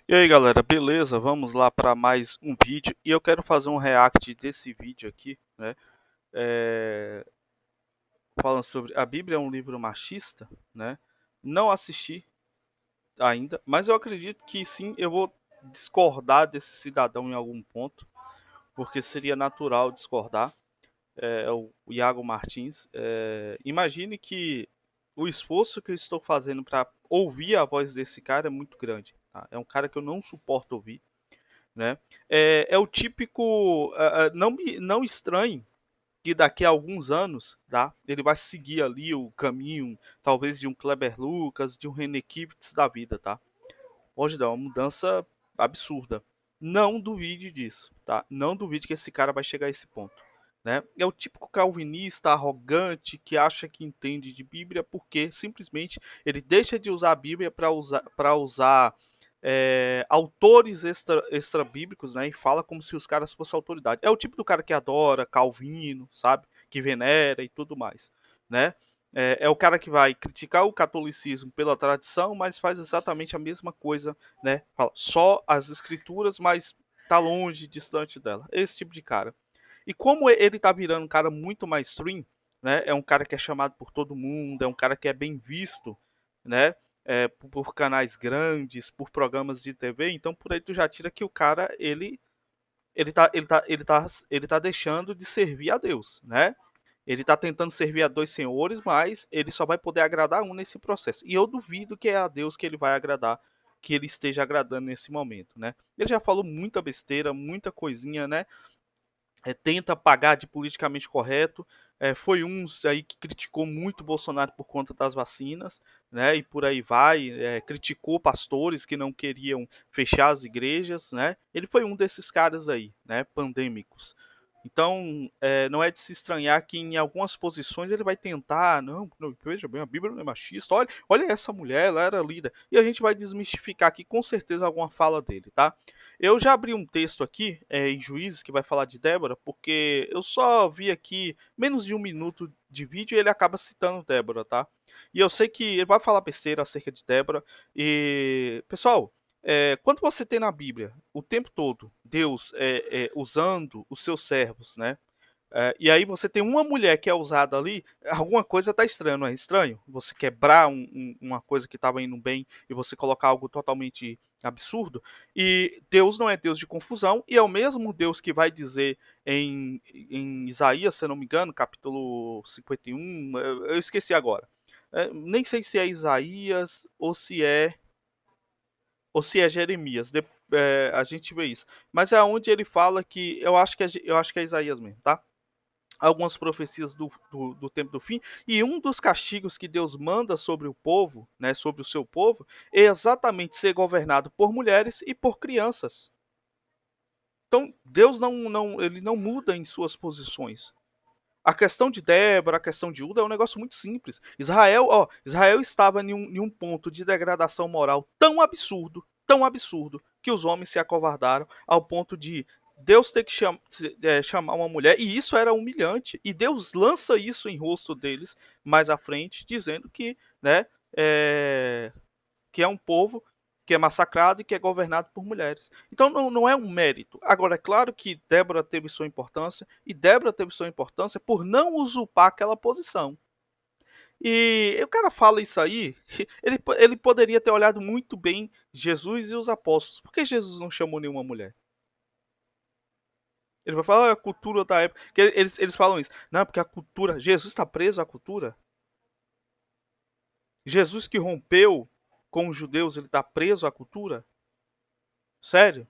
E aí galera, beleza? Vamos lá para mais um vídeo e eu quero fazer um react desse vídeo aqui, né? É, Falando sobre a Bíblia é um livro machista, né? Não assisti ainda, mas eu acredito que sim, eu vou discordar desse cidadão em algum ponto, porque seria natural discordar. É o Iago Martins. Imagine que o esforço que eu estou fazendo para ouvir a voz desse cara é muito grande, tá? É um cara que eu não suporto ouvir, né? É o típico, não estranhe que daqui a alguns anos, tá? Ele vai seguir ali o caminho, talvez de um Kleber Lucas, de um René Kivitz da vida, tá? Hoje dá uma mudança absurda. Não duvide disso, tá? Não duvide que esse cara vai chegar a esse ponto, né? É o típico calvinista arrogante que acha que entende de Bíblia porque simplesmente ele deixa de usar a Bíblia para usar autores extra bíblicos, né? E fala como se os caras fossem autoridade. É o tipo do cara que adora Calvino, sabe? Que venera e tudo mais, né? É o cara que vai criticar o catolicismo pela tradição, mas faz exatamente a mesma coisa, né? Fala só as escrituras, mas tá longe, distante dela. Esse tipo de cara. E como ele tá virando um cara muito mainstream, né? É um cara que é chamado por todo mundo, é um cara que é bem visto, né? Por canais grandes, por programas de TV, então por aí tu já tira que o cara, ele tá deixando de servir a Deus, né? Ele está tentando servir a dois senhores, mas ele só vai poder agradar um nesse processo. E eu duvido que é a Deus que ele vai agradar, que ele esteja agradando nesse momento, né? Ele já falou muita besteira, muita coisinha, né? Tenta pagar de politicamente correto. Foi uns aí que criticou muito o Bolsonaro por conta das vacinas, né? E por aí vai. Criticou pastores que não queriam fechar as igrejas, né? Ele foi um desses caras aí, né? Pandêmicos. Então, não é de se estranhar que em algumas posições ele vai tentar, não, veja bem, a Bíblia não é machista, olha essa mulher, ela era líder. E a gente vai desmistificar aqui com certeza alguma fala dele, tá? Eu já abri um texto aqui em Juízes que vai falar de Débora, porque eu só vi aqui menos de um minuto de vídeo e ele acaba citando Débora, tá? E eu sei que ele vai falar besteira acerca de Débora. E, pessoal, quando você tem na Bíblia o tempo todo Deus usando os seus servos, né? E aí você tem uma mulher que é usada ali, alguma coisa tá estranha, não é estranho? Você quebrar uma coisa que estava indo bem e você colocar algo totalmente absurdo. E Deus não é Deus de confusão, e é o mesmo Deus que vai dizer em Isaías, se eu não me engano, capítulo 51, eu esqueci agora. Nem sei se é Isaías ou se é Jeremias. A gente vê isso. Mas é onde ele fala que eu acho que é Isaías mesmo, tá? Algumas profecias do tempo do fim, e um dos castigos que Deus manda sobre o povo, né, sobre o seu povo, é exatamente ser governado por mulheres e por crianças. Então, Deus ele não muda em suas posições. A questão de Débora, a questão de Uda é um negócio muito simples. Israel estava em um ponto de degradação moral tão absurdo, que os homens se acovardaram ao ponto de Deus ter que chamar uma mulher, e isso era humilhante. E Deus lança isso em rosto deles mais à frente, dizendo né, é, que é um povo que é massacrado e que é governado por mulheres. Então não é um mérito. Agora, é claro que Débora teve sua importância, e Débora teve sua importância por não usurpar aquela posição. E o cara fala isso aí, ele poderia ter olhado muito bem Jesus e os apóstolos. Por que Jesus não chamou nenhuma mulher? Ele vai falar, a cultura da época. Que eles falam isso. Não, porque a cultura. Jesus está preso à cultura. Jesus que rompeu com os judeus, ele está preso à cultura? Sério?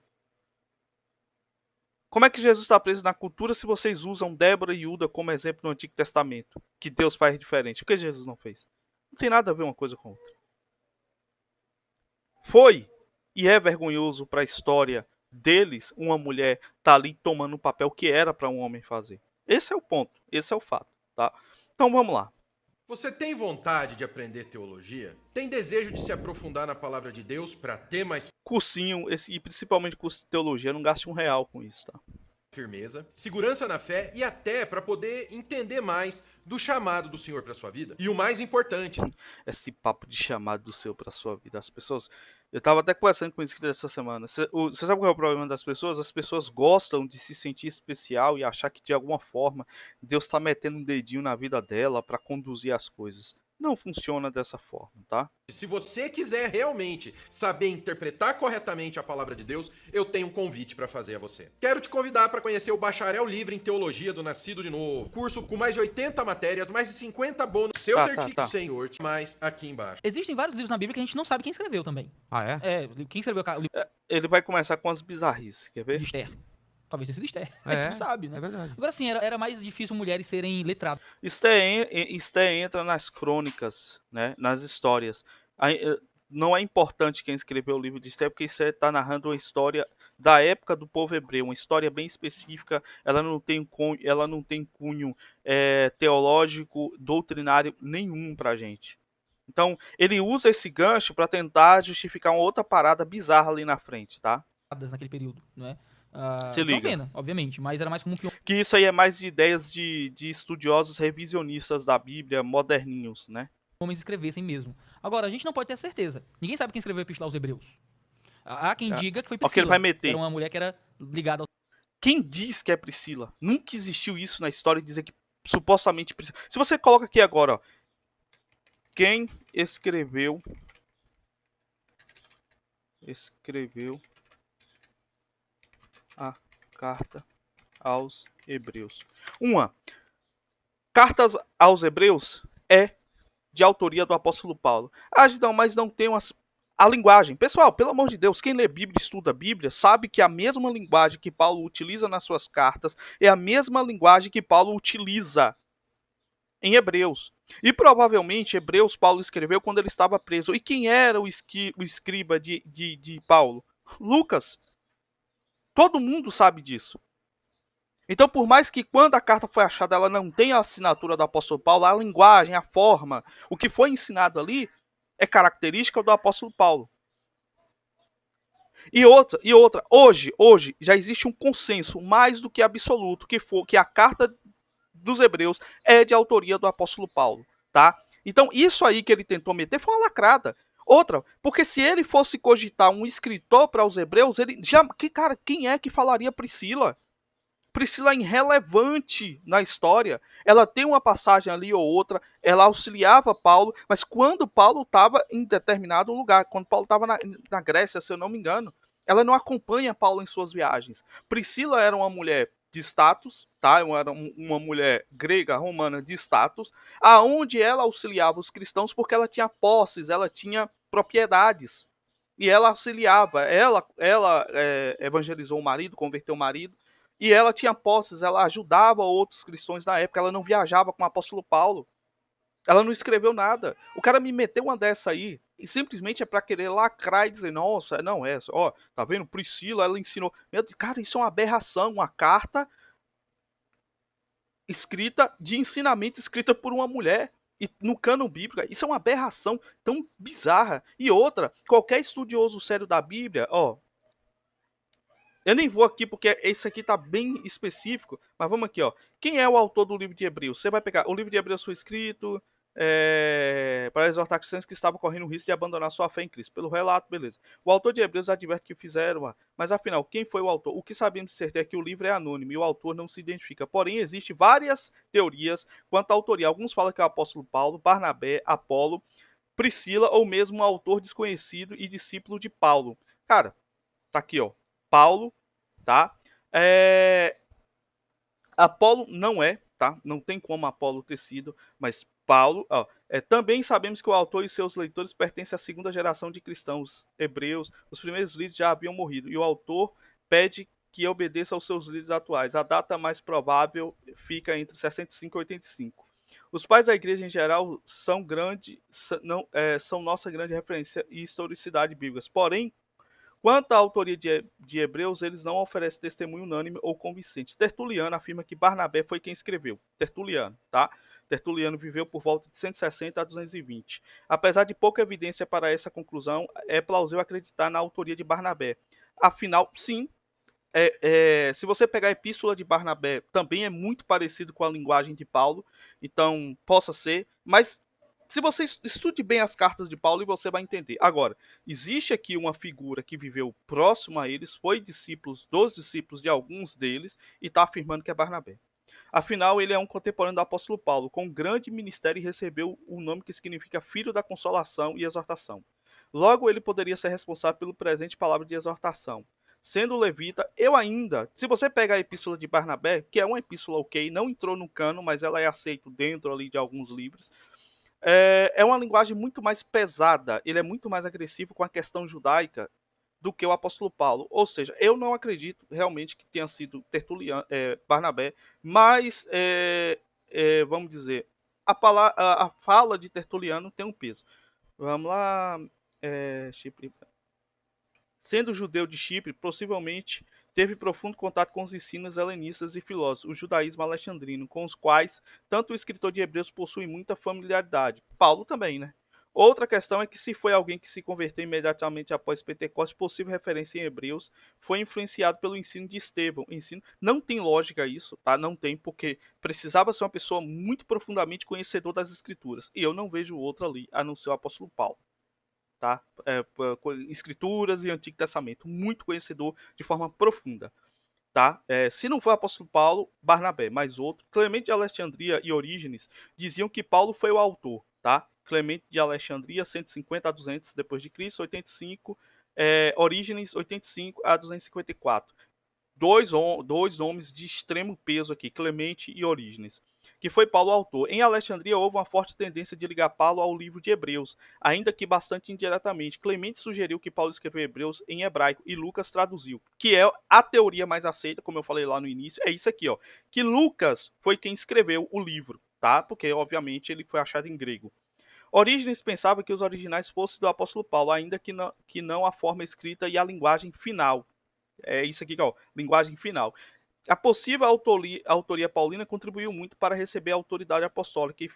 Como é que Jesus está preso na cultura se vocês usam Débora e Uda como exemplo no Antigo Testamento? Que Deus faz diferente. O que Jesus não fez? Não tem nada a ver uma coisa com outra. Foi e é vergonhoso para a história deles uma mulher tá ali tomando um papel que era para um homem fazer. Esse é o ponto, esse é o fato, tá? Então vamos lá. Você tem vontade de aprender teologia? Tem desejo de se aprofundar na palavra de Deus para ter mais Cursinho, e principalmente curso de teologia, não gaste R$ 1 com isso, tá? firmeza, segurança na fé e até para poder entender mais do chamado do Senhor para sua vida. E o mais importante, Esse papo de chamado do Senhor para sua vida. As pessoas. Eu estava até conversando com isso essa semana. Você sabe qual é o problema das pessoas? As pessoas gostam de se sentir especial e achar que de alguma forma Deus está metendo um dedinho na vida dela para conduzir as coisas. Não funciona dessa forma, tá? se você quiser realmente saber interpretar corretamente a palavra de Deus, eu tenho um convite para fazer a você. Quero te convidar para conhecer o Bacharel Livre em Teologia do Nascido de Novo. Curso com mais de 80 matérias, mais de 50 bônus. Seu certificado, Senhor, mais aqui embaixo. Existem vários livros na Bíblia que a gente não sabe quem escreveu também. Ah, é? Quem escreveu o livro Ele vai começar com as bizarrices, quer ver? de Esther? Talvez tenha sido Esther. A gente não sabe, né? É verdade. Agora, assim, era mais difícil mulheres serem letradas. Esther entra nas crônicas, né, nas histórias. Não é importante quem escreveu o livro de Esther, porque Esther está narrando uma história da época do povo hebreu, uma história bem específica. Ela não tem cunho teológico, doutrinário nenhum para a gente. Então, ele usa esse gancho para tentar justificar uma outra parada bizarra ali na frente, tá? Naquele período, não é? Se liga. Não pena, obviamente, mas era mais comum que isso aí é mais de ideias de estudiosos revisionistas da Bíblia, moderninhos, né? homens escrevessem mesmo. Agora, a gente não pode ter certeza. Ninguém sabe quem escreveu a Epístola aos Hebreus. Há quem diga que foi Ó, que ele Priscila. vai meter. Era uma mulher que era ligada ao... Quem diz que é Priscila? Nunca existiu isso na história de dizer que supostamente Priscila. Se você coloca aqui agora, ó, quem escreveu a carta aos Hebreus. Cartas aos Hebreus é de autoria do apóstolo Paulo. Não, mas não tem a linguagem. Pessoal, pelo amor de Deus, quem lê Bíblia, estuda a Bíblia, sabe que a mesma linguagem que Paulo utiliza nas suas cartas é a mesma linguagem que Paulo utiliza em Hebreus. E provavelmente Hebreus Paulo escreveu quando ele estava preso. E quem era o escriba de Paulo? Lucas. Todo mundo sabe disso. Então, por mais que quando a carta foi achada ela não tenha a assinatura do apóstolo Paulo, a linguagem, a forma, o que foi ensinado ali é característica do apóstolo Paulo. E outra, hoje já existe um consenso mais do que absoluto que a carta dos Hebreus é de autoria do apóstolo Paulo, tá? Então, isso aí que ele tentou meter foi uma lacrada. Outra, porque se ele fosse cogitar um escritor para os Hebreus, quem é que falaria Priscila? Priscila é irrelevante na história. Ela tem uma passagem ali ou outra, ela auxiliava Paulo, mas quando Paulo estava em determinado lugar, quando Paulo estava na Grécia, se eu não me engano, ela não acompanha Paulo em suas viagens. Priscila era uma mulher de status, tá? Era uma mulher grega, romana de status, aonde ela auxiliava os cristãos porque ela tinha posses, ela tinha propriedades. E ela auxiliava, ela evangelizou o marido, converteu o marido, e ela tinha posses, ela ajudava outros cristãos na época, ela não viajava com o apóstolo Paulo. Ela não escreveu nada. O cara me meteu uma dessa aí, e simplesmente é para querer lacrar e dizer, nossa, não é, ó, tá vendo? Priscila, ela ensinou. Meu Deus, cara, isso é uma aberração, uma carta escrita, de ensinamento escrita por uma mulher. E no cânon bíblico, isso é uma aberração tão bizarra. E outra, qualquer estudioso sério da Bíblia, ó, eu nem vou aqui porque esse aqui tá bem específico, mas vamos aqui, ó. Quem é o autor do livro de Hebreus? Você vai pegar, o livro de Hebreus foi escrito para exortar cristãos que estavam correndo o risco de abandonar sua fé em Cristo. Pelo relato, beleza. O autor de Hebreus adverte que fizeram, mas afinal, quem foi o autor? O que sabemos de certeza é que o livro é anônimo e o autor não se identifica. Porém, existem várias teorias quanto à autoria. Alguns falam que é o apóstolo Paulo, Barnabé, Apolo, Priscila ou mesmo um autor desconhecido e discípulo de Paulo. Cara, tá aqui, ó. Paulo, tá? Apolo não é, tá? Não tem como Apolo ter sido, mas Paulo, ó, também sabemos que o autor e seus leitores pertencem à segunda geração de cristãos hebreus. Os primeiros líderes já haviam morrido e o autor pede que obedeça aos seus líderes atuais. A data mais provável fica entre 65 e 85. Os pais da igreja em geral são nossa grande referência e historicidade bíblicas. Porém, quanto à autoria de Hebreus, eles não oferecem testemunho unânime ou convincente. Tertuliano afirma que Barnabé foi quem escreveu. Tertuliano, tá? Tertuliano viveu por volta de 160 a 220. Apesar de pouca evidência para essa conclusão, é plausível acreditar na autoria de Barnabé. Afinal, sim, se você pegar a epístola de Barnabé, também é muito parecido com a linguagem de Paulo, então possa ser, mas se você estude bem as cartas de Paulo, você vai entender. Agora, existe aqui uma figura que viveu próximo a eles, foi dos discípulos de alguns deles, e está afirmando que é Barnabé. Afinal, ele é um contemporâneo do apóstolo Paulo, com um grande ministério e recebeu o nome que significa Filho da Consolação e Exortação. Logo, ele poderia ser responsável pelo presente palavra de exortação. Sendo levita, se você pega a epístola de Barnabé, que é uma epístola ok, não entrou no cano, mas ela é aceita dentro ali de alguns livros, é uma linguagem muito mais pesada, ele é muito mais agressivo com a questão judaica do que o apóstolo Paulo. Ou seja, eu não acredito realmente que tenha sido Barnabé, mas, vamos dizer, a fala de Tertuliano tem um peso. Vamos lá, Chipre. Sendo judeu de Chipre, possivelmente teve profundo contato com os ensinos helenistas e filósofos, o judaísmo alexandrino, com os quais tanto o escritor de Hebreus possui muita familiaridade. Paulo também, né? Outra questão é que se foi alguém que se converteu imediatamente após Pentecostes, possível referência em Hebreus, foi influenciado pelo ensino de Estevão. Ensino não tem lógica isso, tá? Não tem, porque precisava ser uma pessoa muito profundamente conhecedor das Escrituras. E eu não vejo outro ali, a não ser o apóstolo Paulo. Tá? Escrituras e Antigo Testamento, muito conhecedor de forma profunda. Tá? Se não foi o apóstolo Paulo, Barnabé, mas outro, Clemente de Alexandria e Orígenes diziam que Paulo foi o autor. Tá? Clemente de Alexandria, 150 a 200 depois de Cristo, 85, Orígenes, 85 a 254. Dois nomes de extremo peso aqui, Clemente e Orígenes, que foi Paulo o autor. Em Alexandria houve uma forte tendência de ligar Paulo ao livro de Hebreus, ainda que bastante indiretamente. Clemente sugeriu que Paulo escreveu Hebreus em hebraico e Lucas traduziu, que é a teoria mais aceita, como eu falei lá no início, é isso aqui, ó, que Lucas foi quem escreveu o livro, tá? Porque obviamente ele foi achado em grego. Orígenes pensava que os originais fossem do apóstolo Paulo, ainda que não a forma escrita e a linguagem final. É isso aqui, ó, linguagem final. A possível autoria paulina contribuiu muito para receber a autoridade apostólica e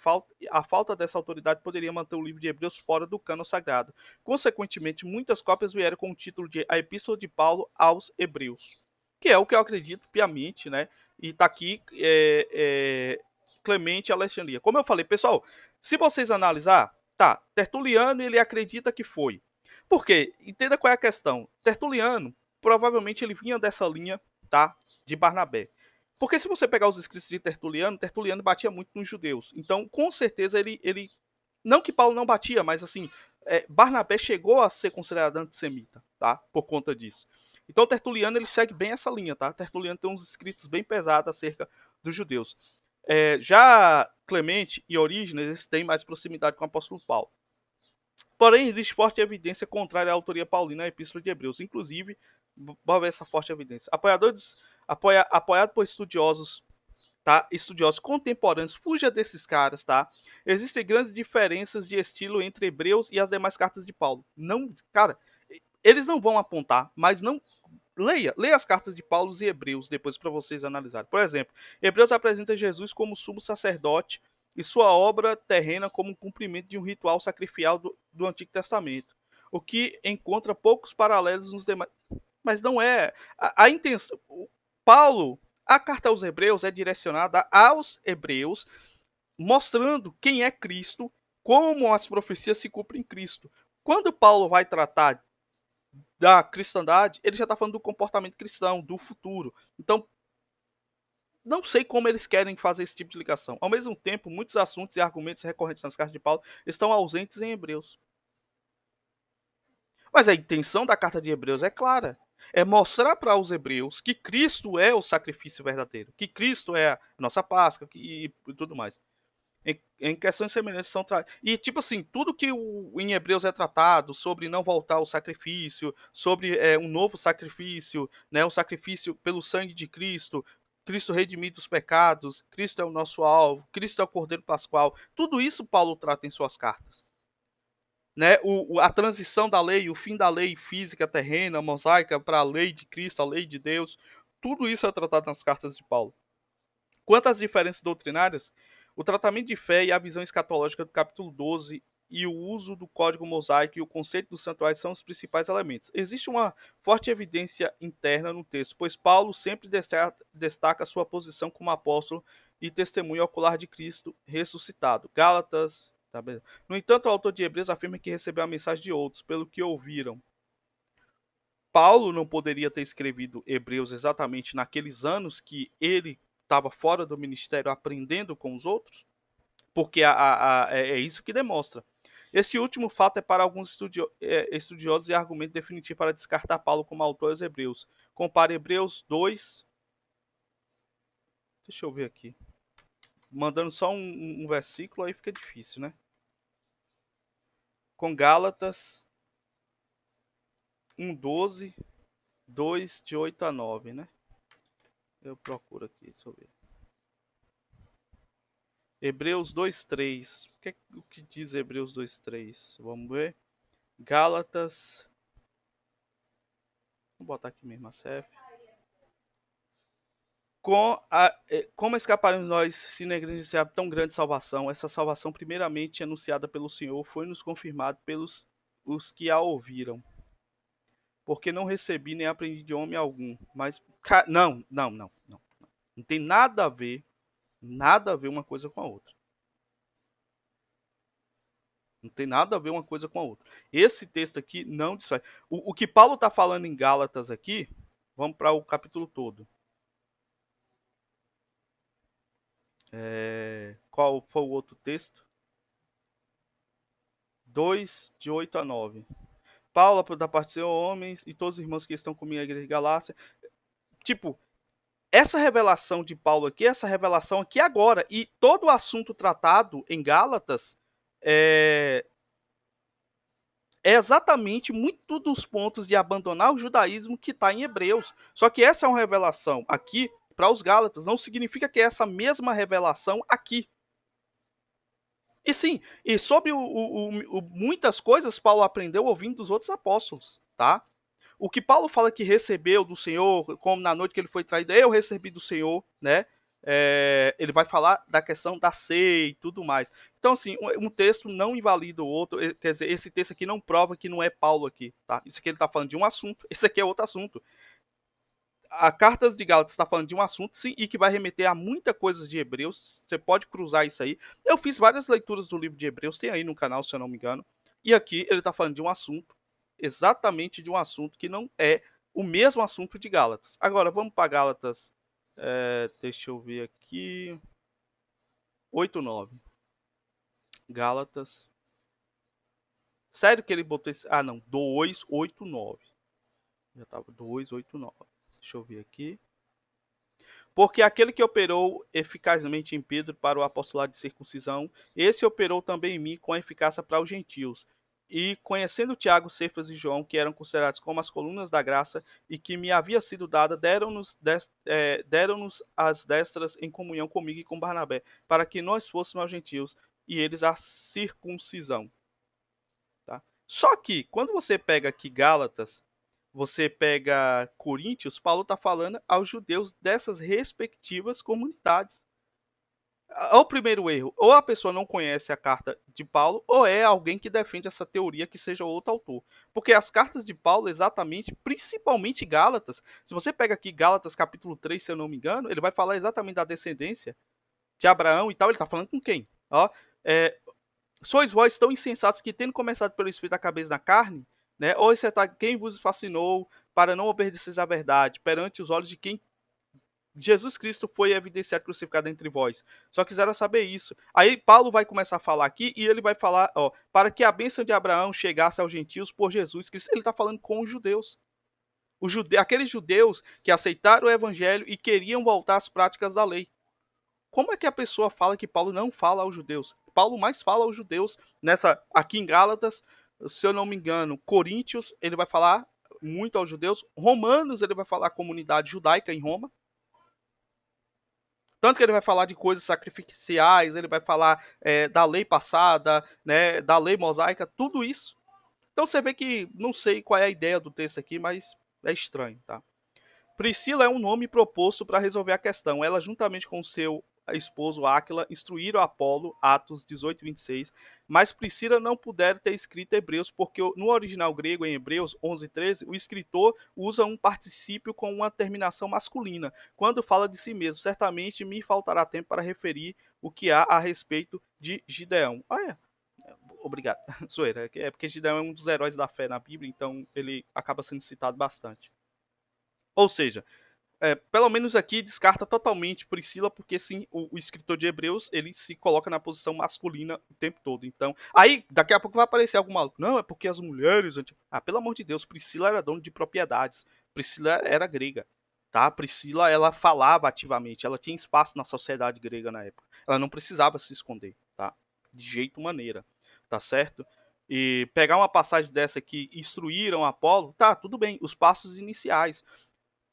a falta dessa autoridade poderia manter o livro de Hebreus fora do cânon sagrado. Consequentemente, muitas cópias vieram com o título de A Epístola de Paulo aos Hebreus, que é o que eu acredito piamente, né? E está aqui Clemente Alexandria. Como eu falei, pessoal, se vocês analisar, tá, Tertuliano ele acredita que foi. Por quê? Entenda qual é a questão. Tertuliano, provavelmente ele vinha dessa linha, tá? De Barnabé. Porque se você pegar os escritos de Tertuliano, Tertuliano batia muito nos judeus. Então, com certeza, ele não que Paulo não batia, mas assim, Barnabé chegou a ser considerado antissemita, tá? Por conta disso. Então, Tertuliano, ele segue bem essa linha, tá? Tertuliano tem uns escritos bem pesados acerca dos judeus. Já Clemente e Orígenes, eles têm mais proximidade com o apóstolo Paulo. Porém, existe forte evidência contrária à autoria paulina na Epístola de Hebreus. Inclusive, vamos ver essa forte evidência. Apoiado por estudiosos, tá? Estudiosos contemporâneos, fuja desses caras, tá? Existem grandes diferenças de estilo entre Hebreus e as demais cartas de Paulo. Não, cara, eles não vão apontar, mas não leia as cartas de Paulo e Hebreus depois para vocês analisarem. Por exemplo, Hebreus apresenta Jesus como sumo sacerdote e sua obra terrena como um cumprimento de um ritual sacrificial do Antigo Testamento, o que encontra poucos paralelos nos demais. Mas não é a intenção. Paulo, a carta aos Hebreus é direcionada aos Hebreus, mostrando quem é Cristo, como as profecias se cumprem em Cristo. Quando Paulo vai tratar da cristandade, ele já está falando do comportamento cristão, do futuro. Então, não sei como eles querem fazer esse tipo de ligação. Ao mesmo tempo, muitos assuntos e argumentos recorrentes nas cartas de Paulo estão ausentes em Hebreus. Mas a intenção da carta de Hebreus é clara. É mostrar para os hebreus que Cristo é o sacrifício verdadeiro, que Cristo é a nossa Páscoa e tudo mais. Em questões semelhantes são e tipo assim, tudo que em Hebreus é tratado sobre não voltar ao sacrifício, sobre um novo sacrifício, né, um sacrifício pelo sangue de Cristo, Cristo redimido dos pecados, Cristo é o nosso alvo, Cristo é o Cordeiro Pascual, tudo isso Paulo trata em suas cartas. Né, a transição da lei, o fim da lei física terrena, mosaica, para a lei de Cristo, a lei de Deus, tudo isso é tratado nas cartas de Paulo. Quanto às diferenças doutrinárias, o tratamento de fé e a visão escatológica do capítulo 12 e o uso do código mosaico e o conceito do santuário são os principais elementos. Existe uma forte evidência interna no texto, pois Paulo sempre destaca sua posição como apóstolo e testemunha ocular de Cristo ressuscitado. Gálatas. Tá bem. No entanto, o autor de Hebreus afirma que recebeu a mensagem de outros, pelo que ouviram. Paulo não poderia ter escrevido Hebreus exatamente naqueles anos que ele estava fora do ministério aprendendo com os outros? Porque é isso que demonstra. Esse último fato é para alguns estudiosos e argumento definitivo para descartar Paulo como autor aos Hebreus. Compare Hebreus 2. Deixa eu ver aqui. Mandando só um versículo aí fica difícil, né? Com Gálatas 1:12, 2 de 8 a 9, né? Eu procuro aqui, deixa eu ver. Hebreus 2:3. O que diz Hebreus 2:3? Vamos ver. Gálatas. Vou botar aqui mesmo a CF. Como escaparemos nós se negligenciar tão grande salvação? Essa salvação, primeiramente anunciada pelo Senhor, foi nos confirmado pelos os que a ouviram. Porque não recebi nem aprendi de homem algum. Mas, não. Não tem nada a ver uma coisa com a outra. Não tem nada a ver uma coisa com a outra. Esse texto aqui não distrai. O que Paulo está falando em Gálatas aqui, vamos para o capítulo todo. Qual foi o outro texto? 2, de 8 a 9. Paulo, da parte dos homens e todos os irmãos que estão comigo na igreja de Galácia. Tipo, essa revelação de Paulo aqui, essa revelação aqui agora, e todo o assunto tratado em Gálatas é exatamente muito dos pontos de abandonar o judaísmo que está em Hebreus. Só que essa é uma revelação aqui para os Gálatas, não significa que é essa mesma revelação aqui. E sim, e sobre muitas coisas Paulo aprendeu ouvindo dos outros apóstolos, tá? O que Paulo fala que recebeu do Senhor, como na noite que ele foi traído, eu recebi do Senhor, né? Ele vai falar da questão da ceia e tudo mais. Então, assim, um texto não invalida o outro. Quer dizer, esse texto aqui não prova que não é Paulo aqui, tá? Isso aqui ele está falando de um assunto, esse aqui é outro assunto. A Cartas de Gálatas está falando de um assunto, sim, e que vai remeter a muita coisa de Hebreus. Você pode cruzar isso aí. Eu fiz várias leituras do livro de Hebreus, tem aí no canal, se eu não me engano. E aqui ele está falando de um assunto, exatamente de um assunto que não é o mesmo assunto de Gálatas. Agora, vamos para Gálatas. Deixa eu ver aqui. 8:9. Gálatas. Sério que ele botou esse. Ah, não. 2:8:9. Já estava 2:8:9. Deixa eu ver aqui. Porque aquele que operou eficazmente em Pedro para o apostolado de circuncisão, esse operou também em mim com eficácia para os gentios. E conhecendo Tiago, Cefas e João, que eram considerados como as colunas da graça e que me havia sido dada, deram-nos as destras em comunhão comigo e com Barnabé, para que nós fôssemos aos gentios e eles a circuncisão. Tá? Só que, quando você pega aqui Gálatas, você pega Coríntios, Paulo está falando aos judeus dessas respectivas comunidades. É o primeiro erro, ou a pessoa não conhece a carta de Paulo, ou é alguém que defende essa teoria que seja outro autor. Porque as cartas de Paulo, exatamente, principalmente Gálatas, se você pega aqui Gálatas capítulo 3, se eu não me engano, ele vai falar exatamente da descendência de Abraão e tal, ele está falando com quem? Ó, sois vós tão insensatos que, tendo começado pelo Espírito a cabeça na carne, né, ou quem vos fascinou para não obedeceis à verdade, perante os olhos de quem Jesus Cristo foi evidenciado crucificado entre vós. Só quiseram saber isso. Aí Paulo vai começar a falar aqui e ele vai falar, ó, para que a bênção de Abraão chegasse aos gentios por Jesus Cristo. Ele está falando com os judeus. Aqueles judeus que aceitaram o evangelho e queriam voltar às práticas da lei. Como é que a pessoa fala que Paulo não fala aos judeus? Paulo mais fala aos judeus aqui em Gálatas, se eu não me engano, Coríntios, ele vai falar muito aos judeus. Romanos, ele vai falar a comunidade judaica em Roma. Tanto que ele vai falar de coisas sacrificiais, ele vai falar da lei passada, né, da lei mosaica, tudo isso. Então você vê que, não sei qual é a ideia do texto aqui, mas é estranho, tá? Priscila é um nome proposto para resolver a questão. Ela, juntamente com seu esposo Áquila instruíram Apolo, Atos 18, 26, mas Priscila não pudera ter escrito Hebreus, porque no original grego, em Hebreus 11, 13, o escritor usa um particípio com uma terminação masculina, quando fala de si mesmo. Certamente me faltará tempo para referir o que há a respeito de Gideão. Obrigado, zoeira. É porque Gideão é um dos heróis da fé na Bíblia, então ele acaba sendo citado bastante. Ou seja, pelo menos aqui descarta totalmente Priscila, porque sim, o escritor de Hebreus, ele se coloca na posição masculina o tempo todo. Então, aí daqui a pouco vai aparecer algum maluco. Não, é porque as mulheres... pelo amor de Deus, Priscila era dona de propriedades. Priscila era grega, tá? Priscila, ela falava ativamente, ela tinha espaço na sociedade grega na época. Ela não precisava se esconder, tá? De jeito maneira, tá certo? E pegar uma passagem dessa que instruíram Apolo, tá, tudo bem, os passos iniciais.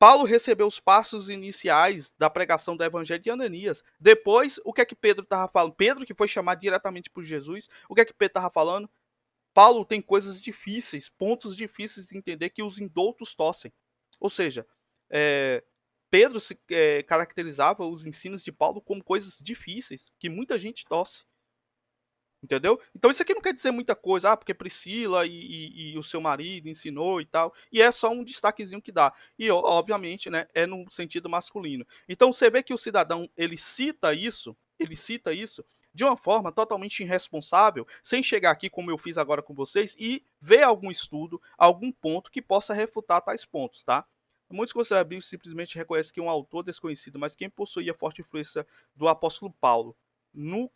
Paulo recebeu os passos iniciais da pregação do evangelho de Ananias. Depois, o que é que Pedro estava falando? Pedro, que foi chamado diretamente por Jesus, o que é que Pedro estava falando? Paulo tem coisas difíceis, pontos difíceis de entender que os indoutos tossem. Ou seja, Pedro caracterizava os ensinos de Paulo como coisas difíceis, que muita gente tosse. Entendeu? Então isso aqui não quer dizer muita coisa, porque Priscila e o seu marido ensinou e tal, e é só um destaquezinho que dá. E obviamente, né, é no sentido masculino. Então você vê que o cidadão, ele cita isso de uma forma totalmente irresponsável, sem chegar aqui como eu fiz agora com vocês e ver algum estudo, algum ponto que possa refutar tais pontos, tá? Muitos consideram bíblicos simplesmente reconhecem que um autor desconhecido, mas quem possuía forte influência do apóstolo Paulo no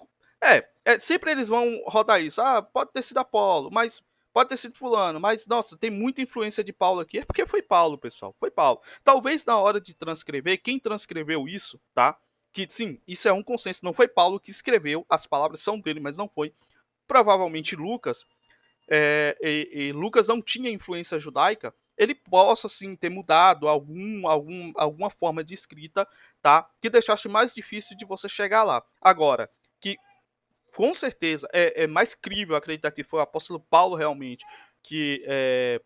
sempre eles vão rodar isso. Pode ter sido Apolo, mas pode ter sido fulano, mas nossa, tem muita influência de Paulo aqui. É porque foi Paulo, pessoal. Foi Paulo. Talvez na hora de transcrever, quem transcreveu isso, tá? Que sim, isso é um consenso. Não foi Paulo que escreveu, as palavras são dele, mas não foi. Provavelmente Lucas. E Lucas não tinha influência judaica. Ele possa sim ter mudado alguma forma de escrita, tá? Que deixasse mais difícil de você chegar lá. Agora, que com certeza é mais crível acreditar que foi o apóstolo Paulo realmente que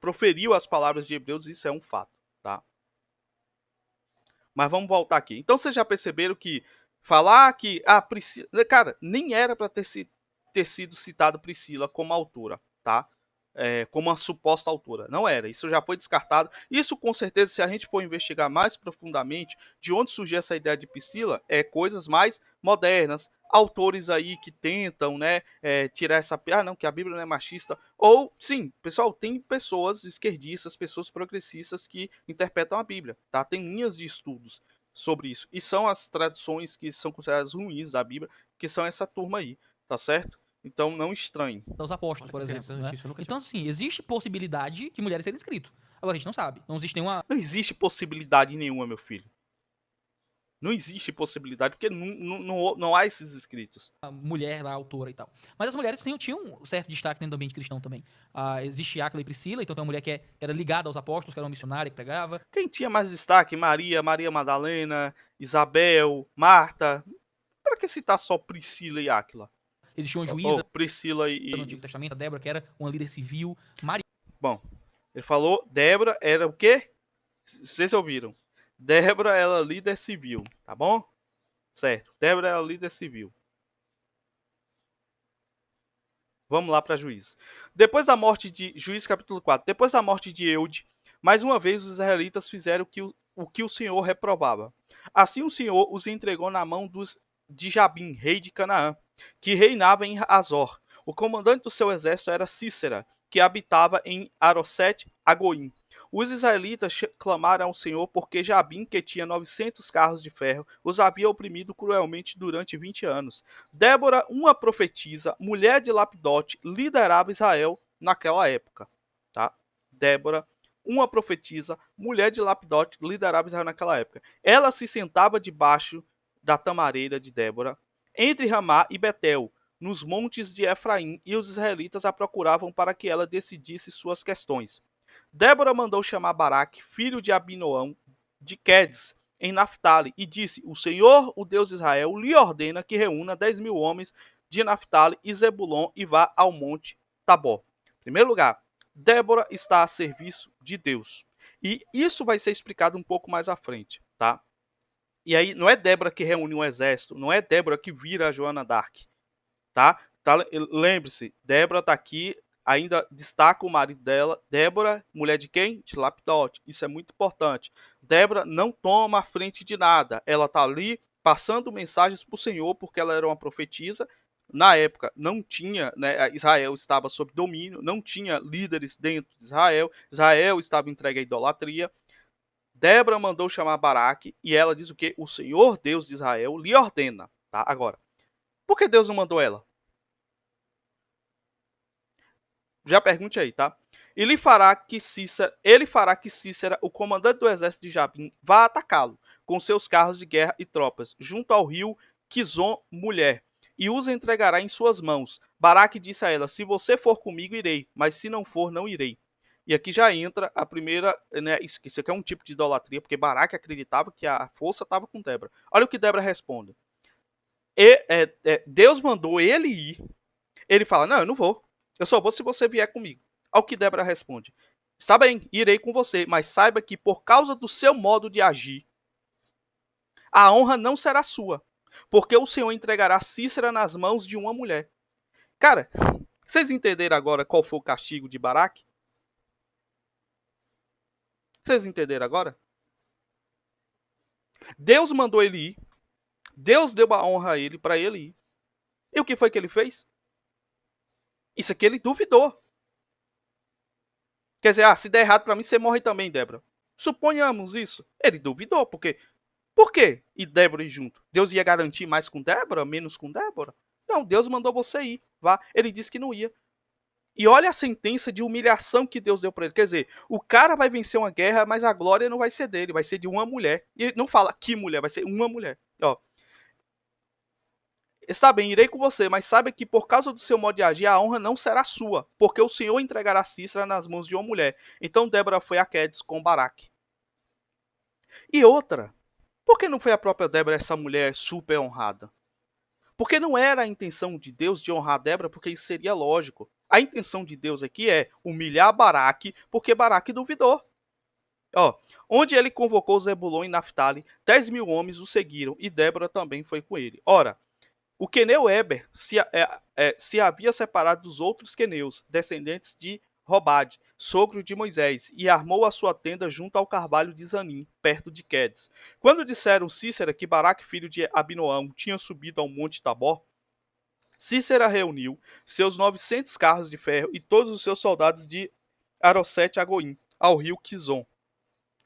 proferiu as palavras de Hebreus, isso é um fato, tá? Mas vamos voltar aqui. Então vocês já perceberam que falar que Priscila, cara, nem era para ter sido citado Priscila como autora, tá? Como uma suposta autora. Não era, isso já foi descartado. Isso, com certeza, se a gente for investigar mais profundamente de onde surgiu essa ideia de Priscila, coisas mais modernas, autores aí que tentam, né, tirar essa... não, que a Bíblia não é machista. Ou, sim, pessoal, tem pessoas esquerdistas, pessoas progressistas que interpretam a Bíblia, tá? Tem linhas de estudos sobre isso. E são as traduções que são consideradas ruins da Bíblia, que são essa turma aí, tá certo? Então não estranhe. Os apóstolos, por exemplo. Né? Então, assim, existe possibilidade de mulheres serem escritas. Agora, a gente não sabe. Não existe nenhuma... Não existe possibilidade nenhuma, meu filho. Não existe possibilidade, porque não há esses escritos. A mulher lá, autora e tal. Mas as mulheres tinham um certo destaque dentro do ambiente cristão também. Existe Áquila e Priscila, então tem uma mulher que era ligada aos apóstolos, que era uma missionária, que pregava. Quem tinha mais destaque? Maria Madalena, Isabel, Marta. Para que citar só Priscila e Áquila? Existia uma juíza Priscila no Antigo Testamento, a Débora, que era uma líder civil. Maria. Bom, ele falou, Débora era o quê? Vocês ouviram? Débora era líder civil, tá bom? Certo, Débora era líder civil. Vamos lá para Juízes. Depois da morte de... Juízes capítulo 4. Depois da morte de Eude, mais uma vez os israelitas fizeram o que o Senhor reprovava. Assim o Senhor os entregou na mão de Jabim, rei de Canaã, que reinava em Azor. O comandante do seu exército era Cícera, que habitava em Arosete-Agoim. Os israelitas clamaram ao Senhor porque Jabim, que tinha 900 carros de ferro, os havia oprimido cruelmente durante 20 anos. Débora, uma profetisa, mulher de Lapidote, liderava Israel naquela época. Tá? Débora, uma profetisa, mulher de Lapidote, liderava Israel naquela época. Ela se sentava debaixo da tamareira de Débora, entre Ramá e Betel, nos montes de Efraim, e os israelitas a procuravam para que ela decidisse suas questões. Débora mandou chamar Baraque, filho de Abinoão, de Quedes, em Naphtali, e disse: O Senhor, o Deus de Israel, lhe ordena que reúna 10.000 homens de Naphtali e Zebulon e vá ao monte Tabor. Em primeiro lugar, Débora está a serviço de Deus. E isso vai ser explicado um pouco mais à frente, tá? E aí não é Débora que reúne um exército, não é Débora que vira a Joana d'Arc, tá? Lembre-se, Débora tá aqui, ainda destaca o marido dela. Débora, mulher de quem? De Lapidote. Isso é muito importante. Débora não toma a frente de nada. Ela tá ali passando mensagens para o Senhor, porque ela era uma profetisa. Na época não tinha, né, Israel estava sob domínio, não tinha líderes dentro de Israel. Israel estava entregue à idolatria. Débora mandou chamar Baraque e ela diz o que? O Senhor Deus de Israel lhe ordena. Tá? Agora, por que Deus não mandou ela? Já pergunte aí, tá? Ele fará que Cícera, o comandante do exército de Jabim, vá atacá-lo com seus carros de guerra e tropas, junto ao rio Quizon, mulher, e os entregará em suas mãos. Baraque disse a ela: se você for comigo, irei, mas se não for, não irei. E aqui já entra a primeira, né? Isso aqui é um tipo de idolatria, porque Baraque acreditava que a força estava com Débora. Olha o que Débora responde. Deus mandou ele ir. Ele fala: não, eu não vou. Eu só vou se você vier comigo. Ao que Débora responde: está bem, irei com você, mas saiba que por causa do seu modo de agir, a honra não será sua, porque o Senhor entregará Cícera nas mãos de uma mulher. Cara, vocês entenderam agora qual foi o castigo de Baraque? Vocês entenderam agora? Deus mandou ele ir. Deus deu a honra a ele para ele ir. E o que foi que ele fez? Isso aqui ele duvidou. Quer dizer, se der errado para mim, você morre também, Débora. Suponhamos isso. Ele duvidou, porque por quê? E Débora ir junto? Deus ia garantir mais com Débora, menos com Débora? Não, Deus mandou você ir, vá. Ele disse que não ia. E olha a sentença de humilhação que Deus deu para ele. Quer dizer, o cara vai vencer uma guerra, mas a glória não vai ser dele, vai ser de uma mulher. E ele não fala que mulher, vai ser uma mulher. Ó, está bem, irei com você, mas saiba que por causa do seu modo de agir, a honra não será sua, porque o Senhor entregará Cícera nas mãos de uma mulher. Então Débora foi a Quedes com Baraque. E outra, por que não foi a própria Débora essa mulher super honrada? Porque não era a intenção de Deus de honrar Débora, porque isso seria lógico. A intenção de Deus aqui é humilhar Baraque, porque Baraque duvidou. Ó, onde ele convocou Zebulon e Naphtali, 10.000 homens o seguiram, e Débora também foi com ele. Ora, o queneu Eber se havia separado dos outros queneus, descendentes de Robade, sogro de Moisés, e armou a sua tenda junto ao carvalho de Zanim, perto de Quedes. Quando disseram Cícera que Baraque, filho de Abinoão, tinha subido ao monte Tabor, Cícera reuniu seus 900 carros de ferro e todos os seus soldados de Arosete Agoim, ao rio Quizon.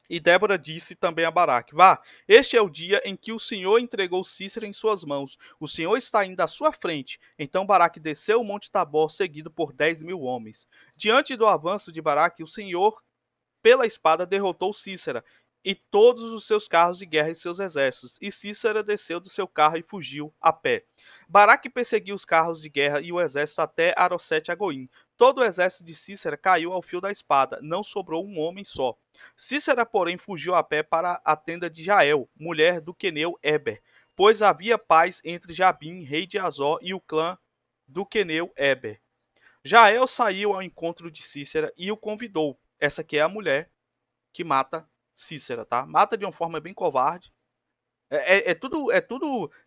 E Débora disse também a Baraque: vá, este é o dia em que o Senhor entregou Cícera em suas mãos. O Senhor está indo à sua frente. Então Baraque desceu o monte Tabor, seguido por 10.000 homens. Diante do avanço de Baraque, o Senhor, pela espada, derrotou Cícera e todos os seus carros de guerra e seus exércitos. E Cícera desceu do seu carro e fugiu a pé. Baraque perseguiu os carros de guerra e o exército até Arosete Agoim. Todo o exército de Cícera caiu ao fio da espada, não sobrou um homem só. Cícera, porém, fugiu a pé para a tenda de Jael, mulher do queneu Eber, pois havia paz entre Jabim, rei de Azor, e o clã do queneu Eber. Jael saiu ao encontro de Cícera e o convidou. Essa aqui é a mulher que mata Cícera, tá? Mata de uma forma bem covarde.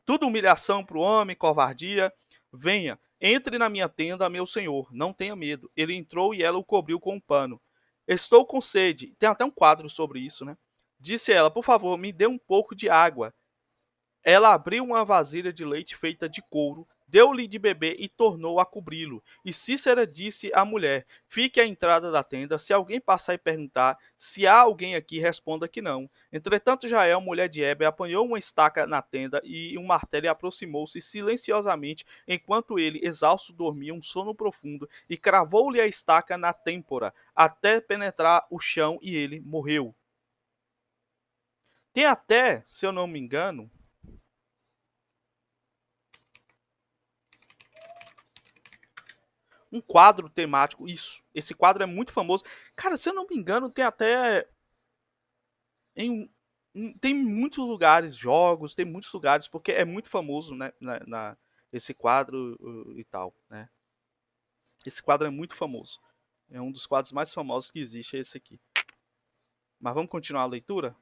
Tudo humilhação para o homem, covardia. Venha, entre na minha tenda, meu senhor, não tenha medo. Ele entrou e ela o cobriu com um pano. Estou com sede. Tem até um quadro sobre isso, né? Disse ela: por favor, me dê um pouco de água. Ela abriu uma vasilha de leite feita de couro, deu-lhe de beber e tornou a cobri-lo. E Cícera disse à mulher: fique à entrada da tenda, se alguém passar e perguntar se há alguém aqui, responda que não. Entretanto, Jael, mulher de Eber, apanhou uma estaca na tenda e um martelo e aproximou-se silenciosamente, enquanto ele, exausto, dormia um sono profundo, e cravou-lhe a estaca na têmpora, até penetrar o chão, e ele morreu. Tem até, se eu não me engano, um quadro temático. Isso. Esse quadro é muito famoso. Cara, se eu não me engano, tem até tem muitos lugares, jogos, tem muitos lugares, porque é muito famoso, né, esse quadro e tal, né? Esse quadro é muito famoso. É um dos quadros mais famosos que existe, é esse aqui. Mas vamos continuar a leitura?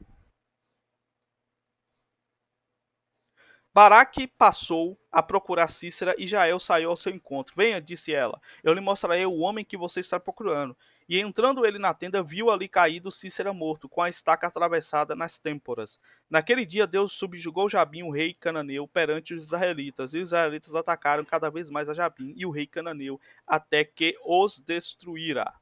Baraque passou a procurar Cícera e Jael saiu ao seu encontro. Venha, disse ela, eu lhe mostrarei o homem que você está procurando. E entrando ele na tenda, viu ali caído Cícera morto, com a estaca atravessada nas têmporas. Naquele dia Deus subjugou Jabim, o rei cananeu, perante os israelitas, e os israelitas atacaram cada vez mais a Jabim e o rei cananeu, até que os destruíra.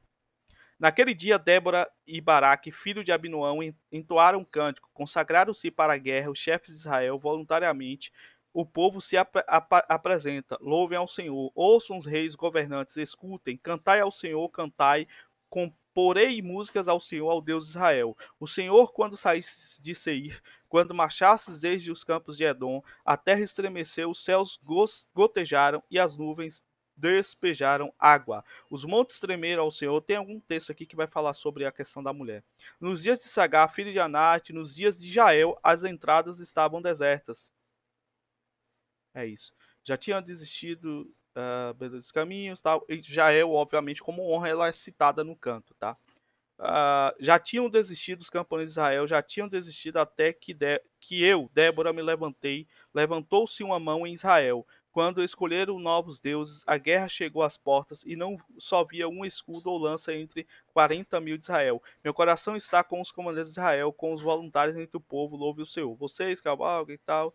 Naquele dia, Débora e Baraque, filho de Abinoão, entoaram um cântico, consagraram-se para a guerra, os chefes de Israel, voluntariamente. O povo se apresenta, louvem ao Senhor, ouçam os reis governantes, escutem, cantai ao Senhor, cantai, comporei músicas ao Senhor, ao Deus de Israel. O Senhor, quando saísse de Seir, quando marchasses desde os campos de Edom, a terra estremeceu, os céus gotejaram e as nuvens despejaram água. Os montes tremeram ao Senhor. Tem algum texto aqui que vai falar sobre a questão da mulher. Nos dias de Sagar, filho de Anate, nos dias de Jael, as entradas estavam desertas. É isso. Já tinha desistido dos caminhos, tal. E Jael, obviamente, como honra, ela é citada no canto, tá? Já tinham desistido os camponeses de Israel, já tinham desistido até que eu, Débora, me levantei. Levantou-se uma mão em Israel. Quando escolheram novos deuses, a guerra chegou às portas e não só havia um escudo ou lança entre 40.000 de Israel. Meu coração está com os comandantes de Israel, com os voluntários entre o povo, louve o Senhor. Vocês, cavalga e tal.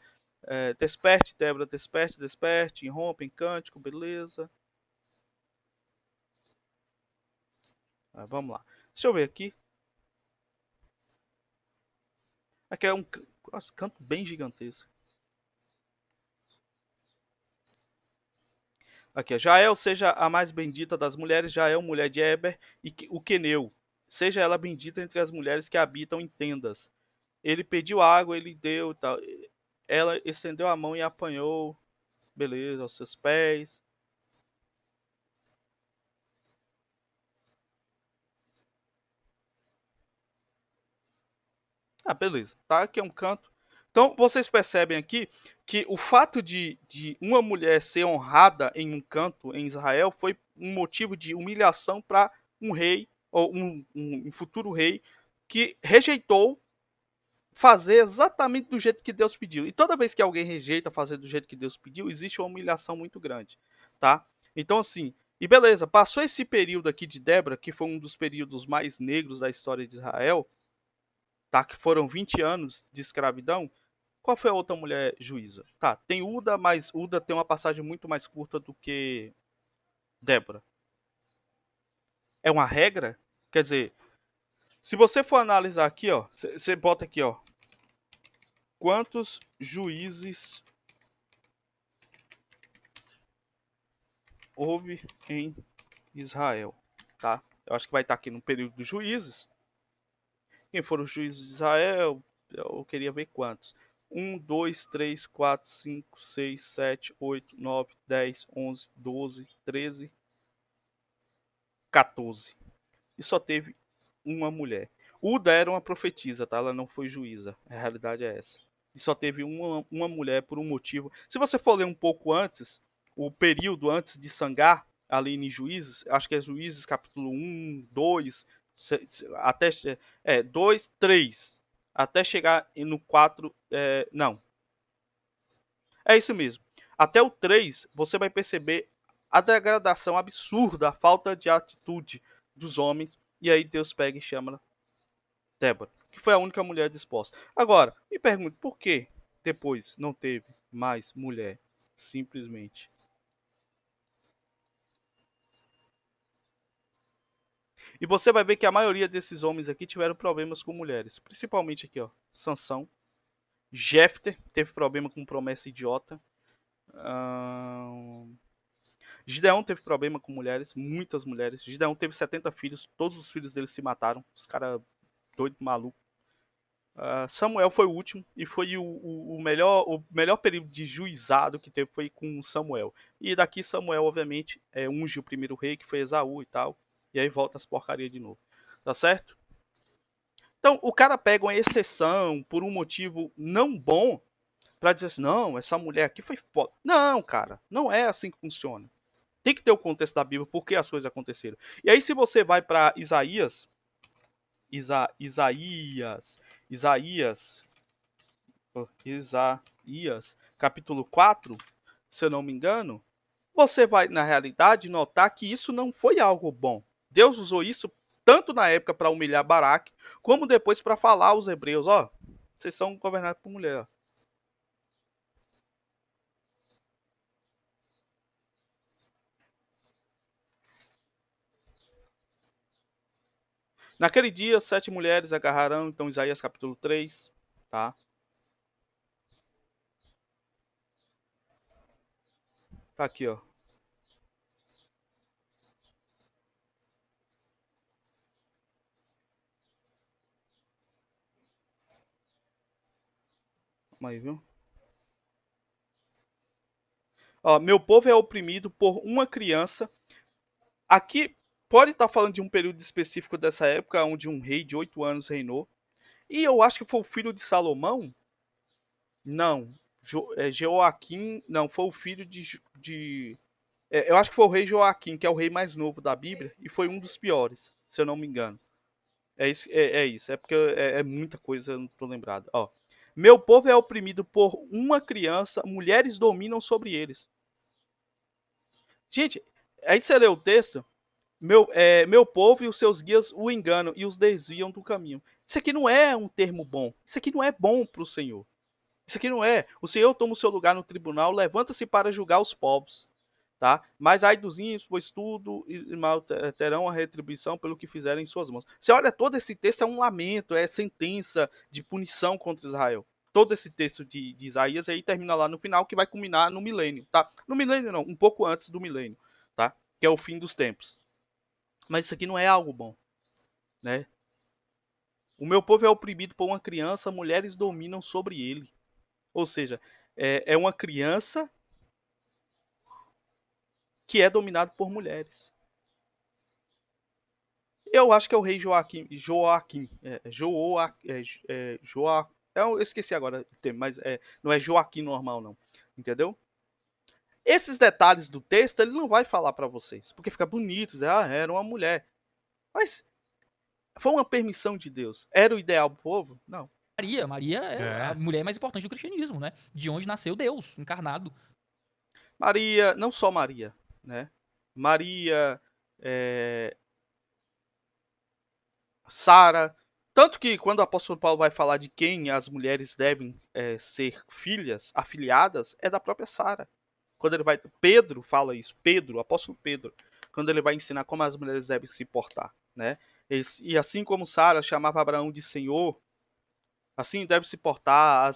Desperte, Débora, desperte, desperte, irrompem, cântico, beleza. Vamos lá. Deixa eu ver aqui. Aqui é um canto bem gigantesco. Aqui, Jael seja a mais bendita das mulheres, Jael, mulher de Eber, e o Queneu. Seja ela bendita entre as mulheres que habitam em tendas. Ele pediu água, ele deu e tal. Ela estendeu a mão e apanhou, beleza, aos seus pés. Beleza. Tá, aqui é um canto. Então, vocês percebem aqui que o fato de uma mulher ser honrada em um canto em Israel foi um motivo de humilhação para um rei, ou um futuro rei, que rejeitou fazer exatamente do jeito que Deus pediu. E toda vez que alguém rejeita fazer do jeito que Deus pediu, existe uma humilhação muito grande, tá? Então, assim, e beleza, passou esse período aqui de Débora, que foi um dos períodos mais negros da história de Israel, tá? Que foram 20 anos de escravidão. Qual foi a outra mulher juíza? Tá, tem Uda, mas Uda tem uma passagem muito mais curta do que Débora. É uma regra? Quer dizer, se você for analisar aqui, ó, você bota aqui, ó, quantos juízes houve em Israel, tá? Eu acho que vai estar aqui no período dos juízes. Quem foram os juízes de Israel? Eu queria ver quantos. 1, 2, 3, 4, 5, 6, 7, 8, 9, 10, 11, 12, 13, 14. E só teve uma mulher. Uda era uma profetisa, tá? Ela não foi juíza. A realidade é essa. E só teve uma mulher por um motivo. Se você for ler um pouco antes, o período antes de Sangar, ali em Juízes, acho que é Juízes capítulo 1, 2, até 2, 3, até chegar no 4, não. É isso mesmo. Até o 3, você vai perceber a degradação absurda, a falta de atitude dos homens, e aí Deus pega e chama Débora, que foi a única mulher disposta. Agora, me pergunto, por que depois não teve mais mulher? Simplesmente. E você vai ver que a maioria desses homens aqui tiveram problemas com mulheres. Principalmente aqui, ó. Sansão. Jefter teve problema com promessa idiota. Gideão teve problema com mulheres, muitas mulheres. Gideão teve 70 filhos, todos os filhos dele se mataram. Os caras doido, maluco. Samuel foi o último e foi o melhor período de juizado que teve foi com Samuel. E daqui Samuel, obviamente, unge o primeiro rei, que foi Esaú e tal. E aí volta as porcarias de novo. Tá certo? Então, o cara pega uma exceção por um motivo não bom pra dizer assim, não, essa mulher aqui foi foda. Não, cara, não é assim que funciona. Tem que ter o contexto da Bíblia, por que as coisas aconteceram. E aí, se você vai para Isaías Isaías, capítulo 4, se eu não me engano, você vai, na realidade, notar que isso não foi algo bom. Deus usou isso tanto na época para humilhar Baraque, como depois para falar aos hebreus, ó, vocês são governados por mulher. Ó. Naquele dia, 7 mulheres agarrarão, então Isaías capítulo 3, tá? Tá aqui, ó. Vamos aí, viu? Ó, meu povo é oprimido por uma criança. Aqui pode estar falando de um período específico dessa época, onde um rei de 8 anos reinou. E eu acho que foi o filho de Salomão. Não. Joaquim. Não, foi o filho eu acho que foi o rei Joaquim, que é o rei mais novo da Bíblia. E foi um dos piores, se eu não me engano. É isso. É porque é muita coisa, eu não estou lembrado. Ó. Meu povo é oprimido por uma criança, mulheres dominam sobre eles. Gente, aí você lê o texto. Meu povo e os seus guias o enganam e os desviam do caminho. Isso aqui não é um termo bom. Isso aqui não é bom para o Senhor. Isso aqui não é. O Senhor toma o seu lugar no tribunal, levanta-se para julgar os povos. Tá? Mas ai dos ímpios, pois tudo e mal terão a retribuição pelo que fizerem em suas mãos. Você olha, todo esse texto é um lamento, é sentença de punição contra Israel. Todo esse texto de Isaías aí termina lá no final, que vai culminar no milênio. Tá? No milênio não, um pouco antes do milênio. Tá? Que é o fim dos tempos. Mas isso aqui não é algo bom. Né? O meu povo é oprimido por uma criança, mulheres dominam sobre ele. Ou seja, é uma criança que é dominado por mulheres. Eu acho que é o rei Joaquim. Eu esqueci agora o termo, mas não é Joaquim normal, não. Entendeu? Esses detalhes do texto ele não vai falar para vocês, porque fica bonito, dizer, era uma mulher. Mas foi uma permissão de Deus. Era o ideal do povo? Não. Maria é a mulher mais importante do cristianismo, né? De onde nasceu Deus, encarnado. Maria, não só Maria, né? Maria, Sara. Tanto que quando o apóstolo Paulo vai falar de quem as mulheres devem ser filhas, afiliadas, é da própria Sara. Quando ele vai. Pedro fala isso, Pedro, o apóstolo Pedro, quando ele vai ensinar como as mulheres devem se portar. Né? E assim como Sara chamava Abraão de Senhor, assim deve se portar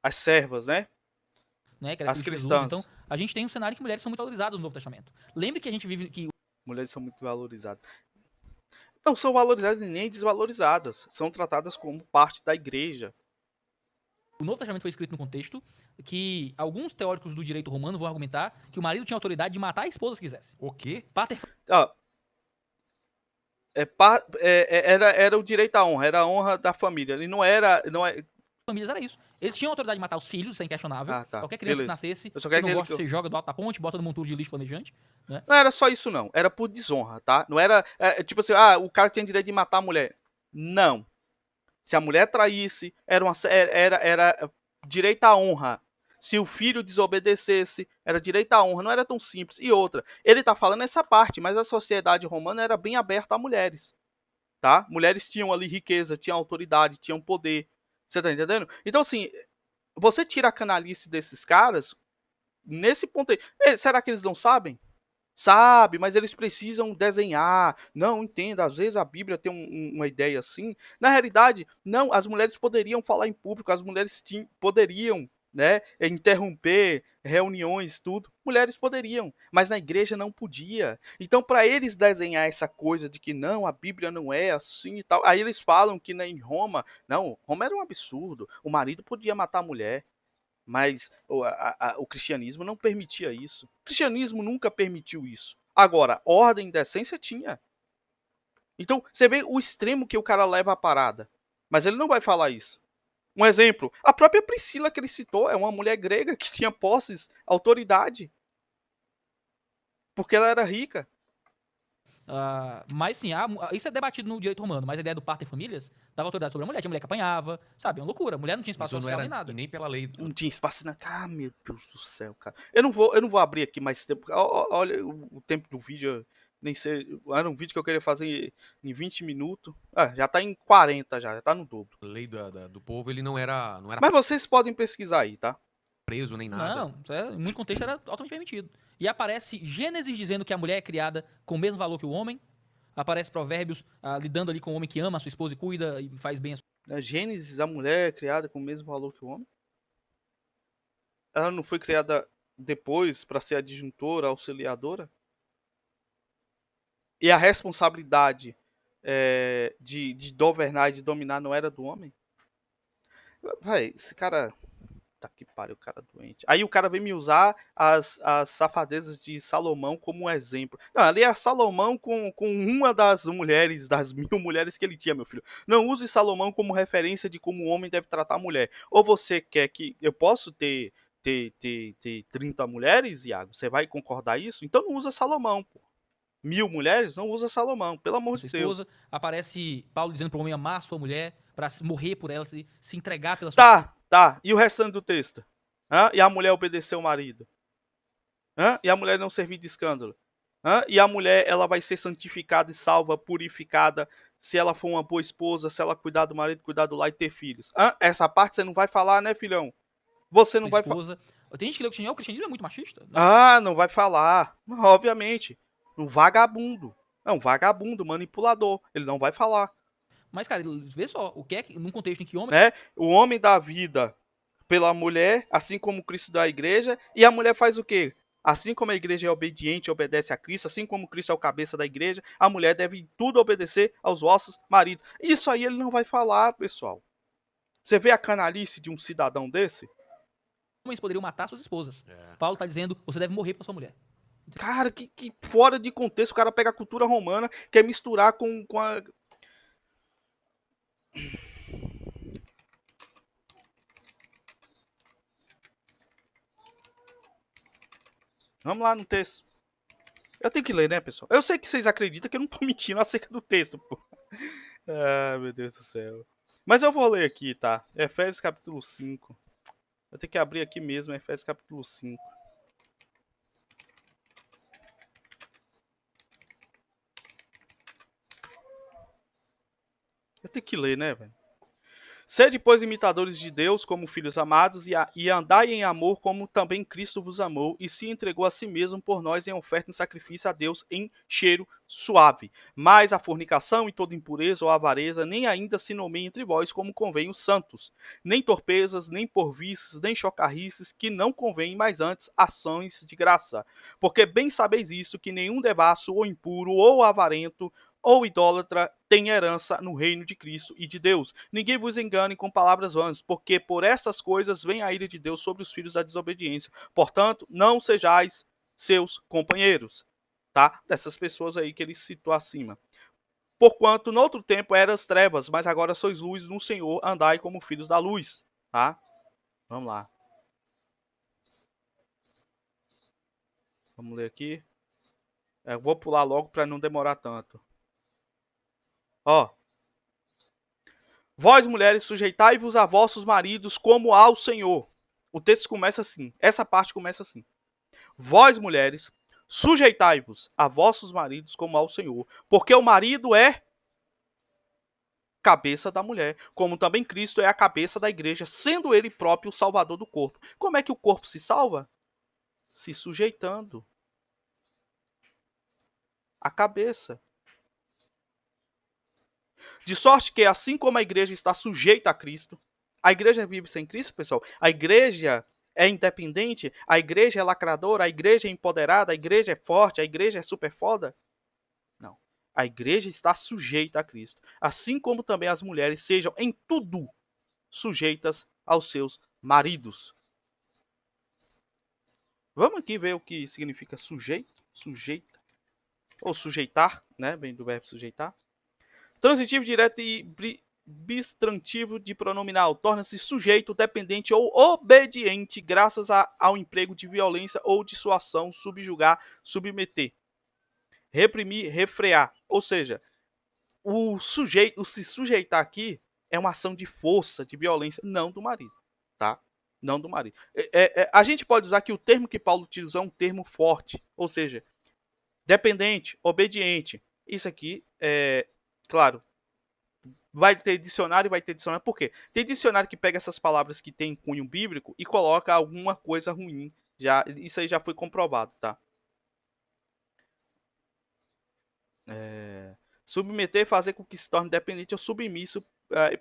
as servas, né? Que era As filho de Jesus. cristãs. Então, a gente tem um cenário que mulheres são muito valorizadas no Novo Testamento. Lembre que a gente vive que Mulheres são muito valorizadas. Não são valorizadas e nem desvalorizadas. São tratadas como parte da igreja. o Novo Testamento foi escrito no contexto que alguns teóricos do direito romano vão argumentar que o marido tinha autoridade de matar a esposa se quisesse. O quê? Pater era o direito à honra, era a honra da família. Ele não é, famílias era isso. Eles tinham autoridade de matar os filhos, isso é inquestionável. Tá. Qualquer criança Beleza. que nascesse, só você não que gosta, você joga do alto da ponte, bota no monturo de lixo flamejante. Né? Não era só isso, não. Era por desonra, tá? Não era tipo assim, o cara tinha direito de matar a mulher. Não. Se a mulher traísse, era direito à honra. Se o filho desobedecesse, era direito à honra. Não era tão simples. E outra, ele tá falando essa parte, mas a sociedade romana era bem aberta a mulheres. Tá? Mulheres tinham ali riqueza, tinham autoridade, tinham poder. Você tá entendendo? Então, assim, você tira a canalice desses caras nesse ponto aí. Será que eles não sabem? Sabe, mas eles precisam desenhar. Não, entenda, às vezes a Bíblia tem uma ideia assim. Na realidade, não, as mulheres poderiam falar em público, as mulheres poderiam, né, interromper reuniões, tudo. Mulheres poderiam, mas na igreja não podia. Então, para eles desenhar essa coisa de que não, a Bíblia não é assim e tal, aí eles falam que em Roma, não, Roma era um absurdo. O marido podia matar a mulher. Mas o cristianismo não permitia isso. O cristianismo nunca permitiu isso. Agora, ordem e decência tinha. Então, você vê o extremo que o cara leva a parada. Mas ele não vai falar isso. Um exemplo, a própria Priscila que ele citou é uma mulher grega que tinha posses, autoridade. Porque ela era rica. Mas sim, isso é debatido no direito romano, mas a ideia do parto em famílias dava autoridade sobre a mulher. Tinha mulher que apanhava, sabe? É uma loucura. A mulher não tinha espaço Isso não social nem era nada. e nem pela lei. Não tinha espaço na. Ah, meu Deus do céu, cara. Eu não vou abrir aqui mais tempo. Olha o tempo do vídeo. Nem sei. Era um vídeo que eu queria fazer em 20 minutos. Ah, já tá em 40 já tá no dobro. A lei do povo, ele não era Mas vocês podem pesquisar aí, tá? preso nem nada. Não, em muito contexto era totalmente permitido. E aparece Gênesis dizendo que a mulher é criada com o mesmo valor que o homem. Aparece Provérbios lidando ali com o homem que ama a sua esposa e cuida e faz bem a sua. Na Gênesis, a mulher é criada com o mesmo valor que o homem. Ela não foi criada depois para ser adjuntora, auxiliadora? E a responsabilidade de governar e de dominar não era do homem? Véi, esse cara. Tá que pariu, o cara doente. Aí o cara vem me usar as safadezas de Salomão como um exemplo. Não, ali é Salomão com uma das mulheres, das 1000 mulheres que ele tinha, meu filho. Não use Salomão como referência de como o homem deve tratar a mulher. Ou você quer que eu posso ter 30 mulheres, Iago? Você vai concordar isso? Então não usa Salomão, pô. 1000 mulheres, não usa Salomão, pelo amor Sua de Deus. esposa. Aparece Paulo dizendo para o homem amar a sua mulher, para morrer por ela, se entregar pela sua. Tá. E o restante do texto? Hã? E a mulher obedecer o marido? Hã? E a mulher não servir de escândalo? Hã? E a mulher, ela vai ser santificada e salva, purificada, se ela for uma boa esposa, se ela cuidar do marido, cuidar do lar e ter filhos. Hã? Essa parte você não vai falar, né, filhão? Você não Sua vai falar. esposa. Tem gente que lê o cristianismo é muito machista. Não. Ah, não vai falar. Obviamente. Um vagabundo. É um vagabundo, manipulador. Ele não vai falar. Mas, cara, vê só, o que é que, num contexto em que homem. Né? O homem dá vida pela mulher, assim como Cristo dá à igreja, e a mulher faz o quê? Assim como a igreja é obediente e obedece a Cristo, assim como Cristo é o cabeça da igreja, a mulher deve tudo obedecer aos vossos maridos. Isso aí ele não vai falar, pessoal. Você vê a canalice de um cidadão desse? Homens poderiam matar suas esposas. É. Paulo tá dizendo, você deve morrer pra sua mulher. Cara, que fora de contexto, o cara pega a cultura romana, quer misturar com a... Vamos lá no texto. Eu tenho que ler, né, pessoal? Eu sei que vocês acreditam que eu não tô mentindo acerca do texto, pô. Ah, meu Deus do céu. Mas eu vou ler aqui, tá? Efésios capítulo 5. Eu tenho que abrir aqui mesmo, Efésios capítulo 5. Eu tenho que ler, né, velho? Sede, pois, imitadores de Deus como filhos amados, e andai em amor como também Cristo vos amou, e se entregou a si mesmo por nós em oferta e sacrifício a Deus em cheiro suave. Mas a fornicação e toda impureza ou avareza nem ainda se nomeia entre vós como convém os santos. Nem torpezas, nem porvices, nem chocarrices, que não convém, mas antes ações de graça. Porque bem sabeis isso, que nenhum devasso ou impuro ou avarento ou idólatra tem herança no reino de Cristo e de Deus. Ninguém vos engane com palavras vãs, porque por essas coisas vem a ira de Deus sobre os filhos da desobediência. Portanto, não sejais seus companheiros, tá? Dessas pessoas aí que ele citou acima. Porquanto, no outro tempo eras trevas, mas agora sois luz no Senhor, andai como filhos da luz, tá? Vamos lá. Vamos ler aqui. Eu vou pular logo para não demorar tanto. Ó. Vós, mulheres, sujeitai-vos a vossos maridos como ao Senhor. O texto começa assim. Essa parte começa assim. Vós, mulheres, sujeitai-vos a vossos maridos como ao Senhor, porque o marido é cabeça da mulher, como também Cristo é a cabeça da igreja, sendo ele próprio o salvador do corpo. Como é que o corpo se salva? Se sujeitando à cabeça. De sorte que, assim como a igreja está sujeita a Cristo, a igreja vive sem Cristo, pessoal. A igreja é independente, a igreja é lacradora, a igreja é empoderada, a igreja é forte, a igreja é super foda. Não. A igreja está sujeita a Cristo. Assim como também as mulheres sejam em tudo sujeitas aos seus maridos. Vamos aqui ver o que significa sujeito, sujeita, ou sujeitar, né? Vem do verbo sujeitar. Transitivo direto e bistrantivo de pronominal. Torna-se sujeito, dependente ou obediente graças ao emprego de violência ou dissuasão, subjugar, submeter. reprimir, refrear. Ou seja, o sujeito, o se sujeitar aqui é uma ação de força, de violência, não do marido, tá? Não do marido. A gente pode usar que o termo que Paulo utilizou é um termo forte, ou seja, dependente, obediente. Isso aqui é, claro, vai ter dicionário, por quê? Tem dicionário que pega essas palavras que tem cunho bíblico e coloca alguma coisa ruim. Isso aí já foi comprovado, tá? Submeter, fazer com que se torne dependente ou submisso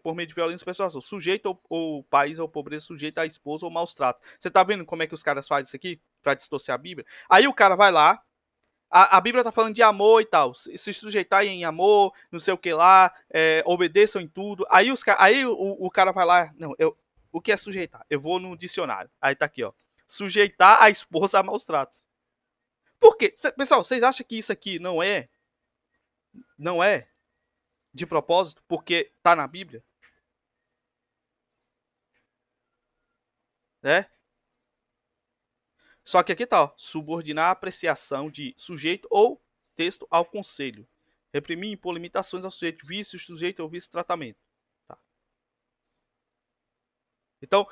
por meio de violência e persuasão. Sujeito ou país ou pobreza, sujeito à esposa ou maus tratos. Você tá vendo como é que os caras fazem isso aqui? Pra distorcer a Bíblia? Aí o cara vai lá, a Bíblia tá falando de amor e tal. Se sujeitar em amor, não sei o que lá, obedeçam em tudo. Aí, o cara vai lá, não, o que é sujeitar? Eu vou no dicionário. Aí tá aqui, ó. Sujeitar a esposa a maus tratos. Por quê? Pessoal, vocês acham que isso aqui não é de propósito, porque tá na Bíblia? Né? Só que aqui tá, ó, subordinar a apreciação de sujeito ou texto ao conselho. Reprimir e impor limitações ao sujeito, vício, sujeito ou vício tratamento. Tá. Então,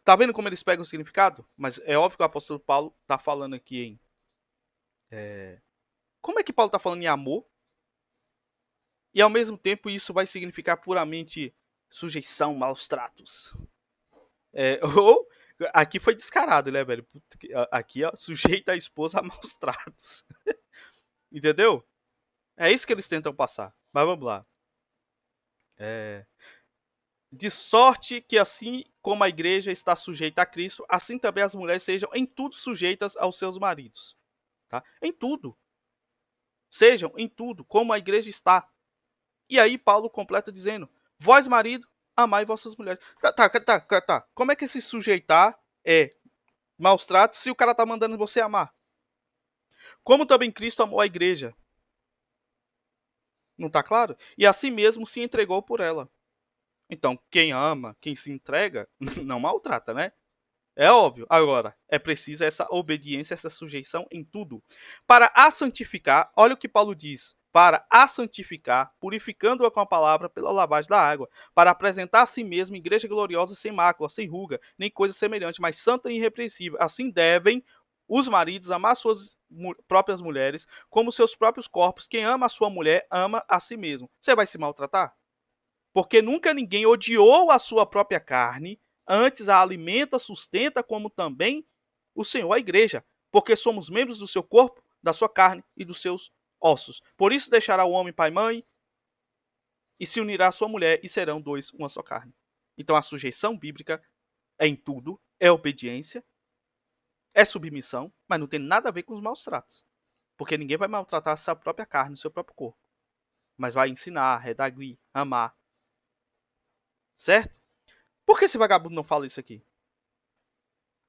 tá vendo como eles pegam o significado? Mas é óbvio que o apóstolo Paulo tá falando aqui em... Como é que Paulo tá falando em amor? E ao mesmo tempo isso vai significar puramente sujeição, maus tratos. Ou aqui foi descarado, né, velho? Aqui, ó, sujeita a esposa a maus tratos. Entendeu? É isso que eles tentam passar. Mas vamos lá. De sorte que assim como a igreja está sujeita a Cristo, assim também as mulheres sejam em tudo sujeitas aos seus maridos. Tá? Em tudo. Sejam em tudo, como a igreja está. E aí Paulo completa dizendo, vós marido, amai vossas mulheres. Tá. Como é que se sujeitar é maus tratos se o cara tá mandando você amar? Como também Cristo amou a igreja. Não tá claro? E assim mesmo se entregou por ela. Então, quem ama, quem se entrega, não maltrata, né? É óbvio. Agora, é preciso essa obediência, essa sujeição em tudo. Para a santificar, olha o que Paulo diz. Para a santificar, purificando-a com a palavra pela lavagem da água, para apresentar a si mesmo igreja gloriosa, sem mácula, sem ruga, nem coisa semelhante, mas santa e irrepreensível. Assim devem os maridos amar suas próprias mulheres como seus próprios corpos. Quem ama a sua mulher, ama a si mesmo. Você vai se maltratar? Porque nunca ninguém odiou a sua própria carne, antes a alimenta, sustenta, como também o Senhor a igreja, porque somos membros do seu corpo, da sua carne e dos seus ossos. Por isso deixará o homem pai e mãe e se unirá à sua mulher e serão dois uma só carne. Então a sujeição bíblica é em tudo, é obediência, é submissão, mas não tem nada a ver com os maus tratos. Porque ninguém vai maltratar a sua própria carne, o seu próprio corpo. Mas vai ensinar, redaguir, amar. Certo? Por que esse vagabundo não fala isso aqui?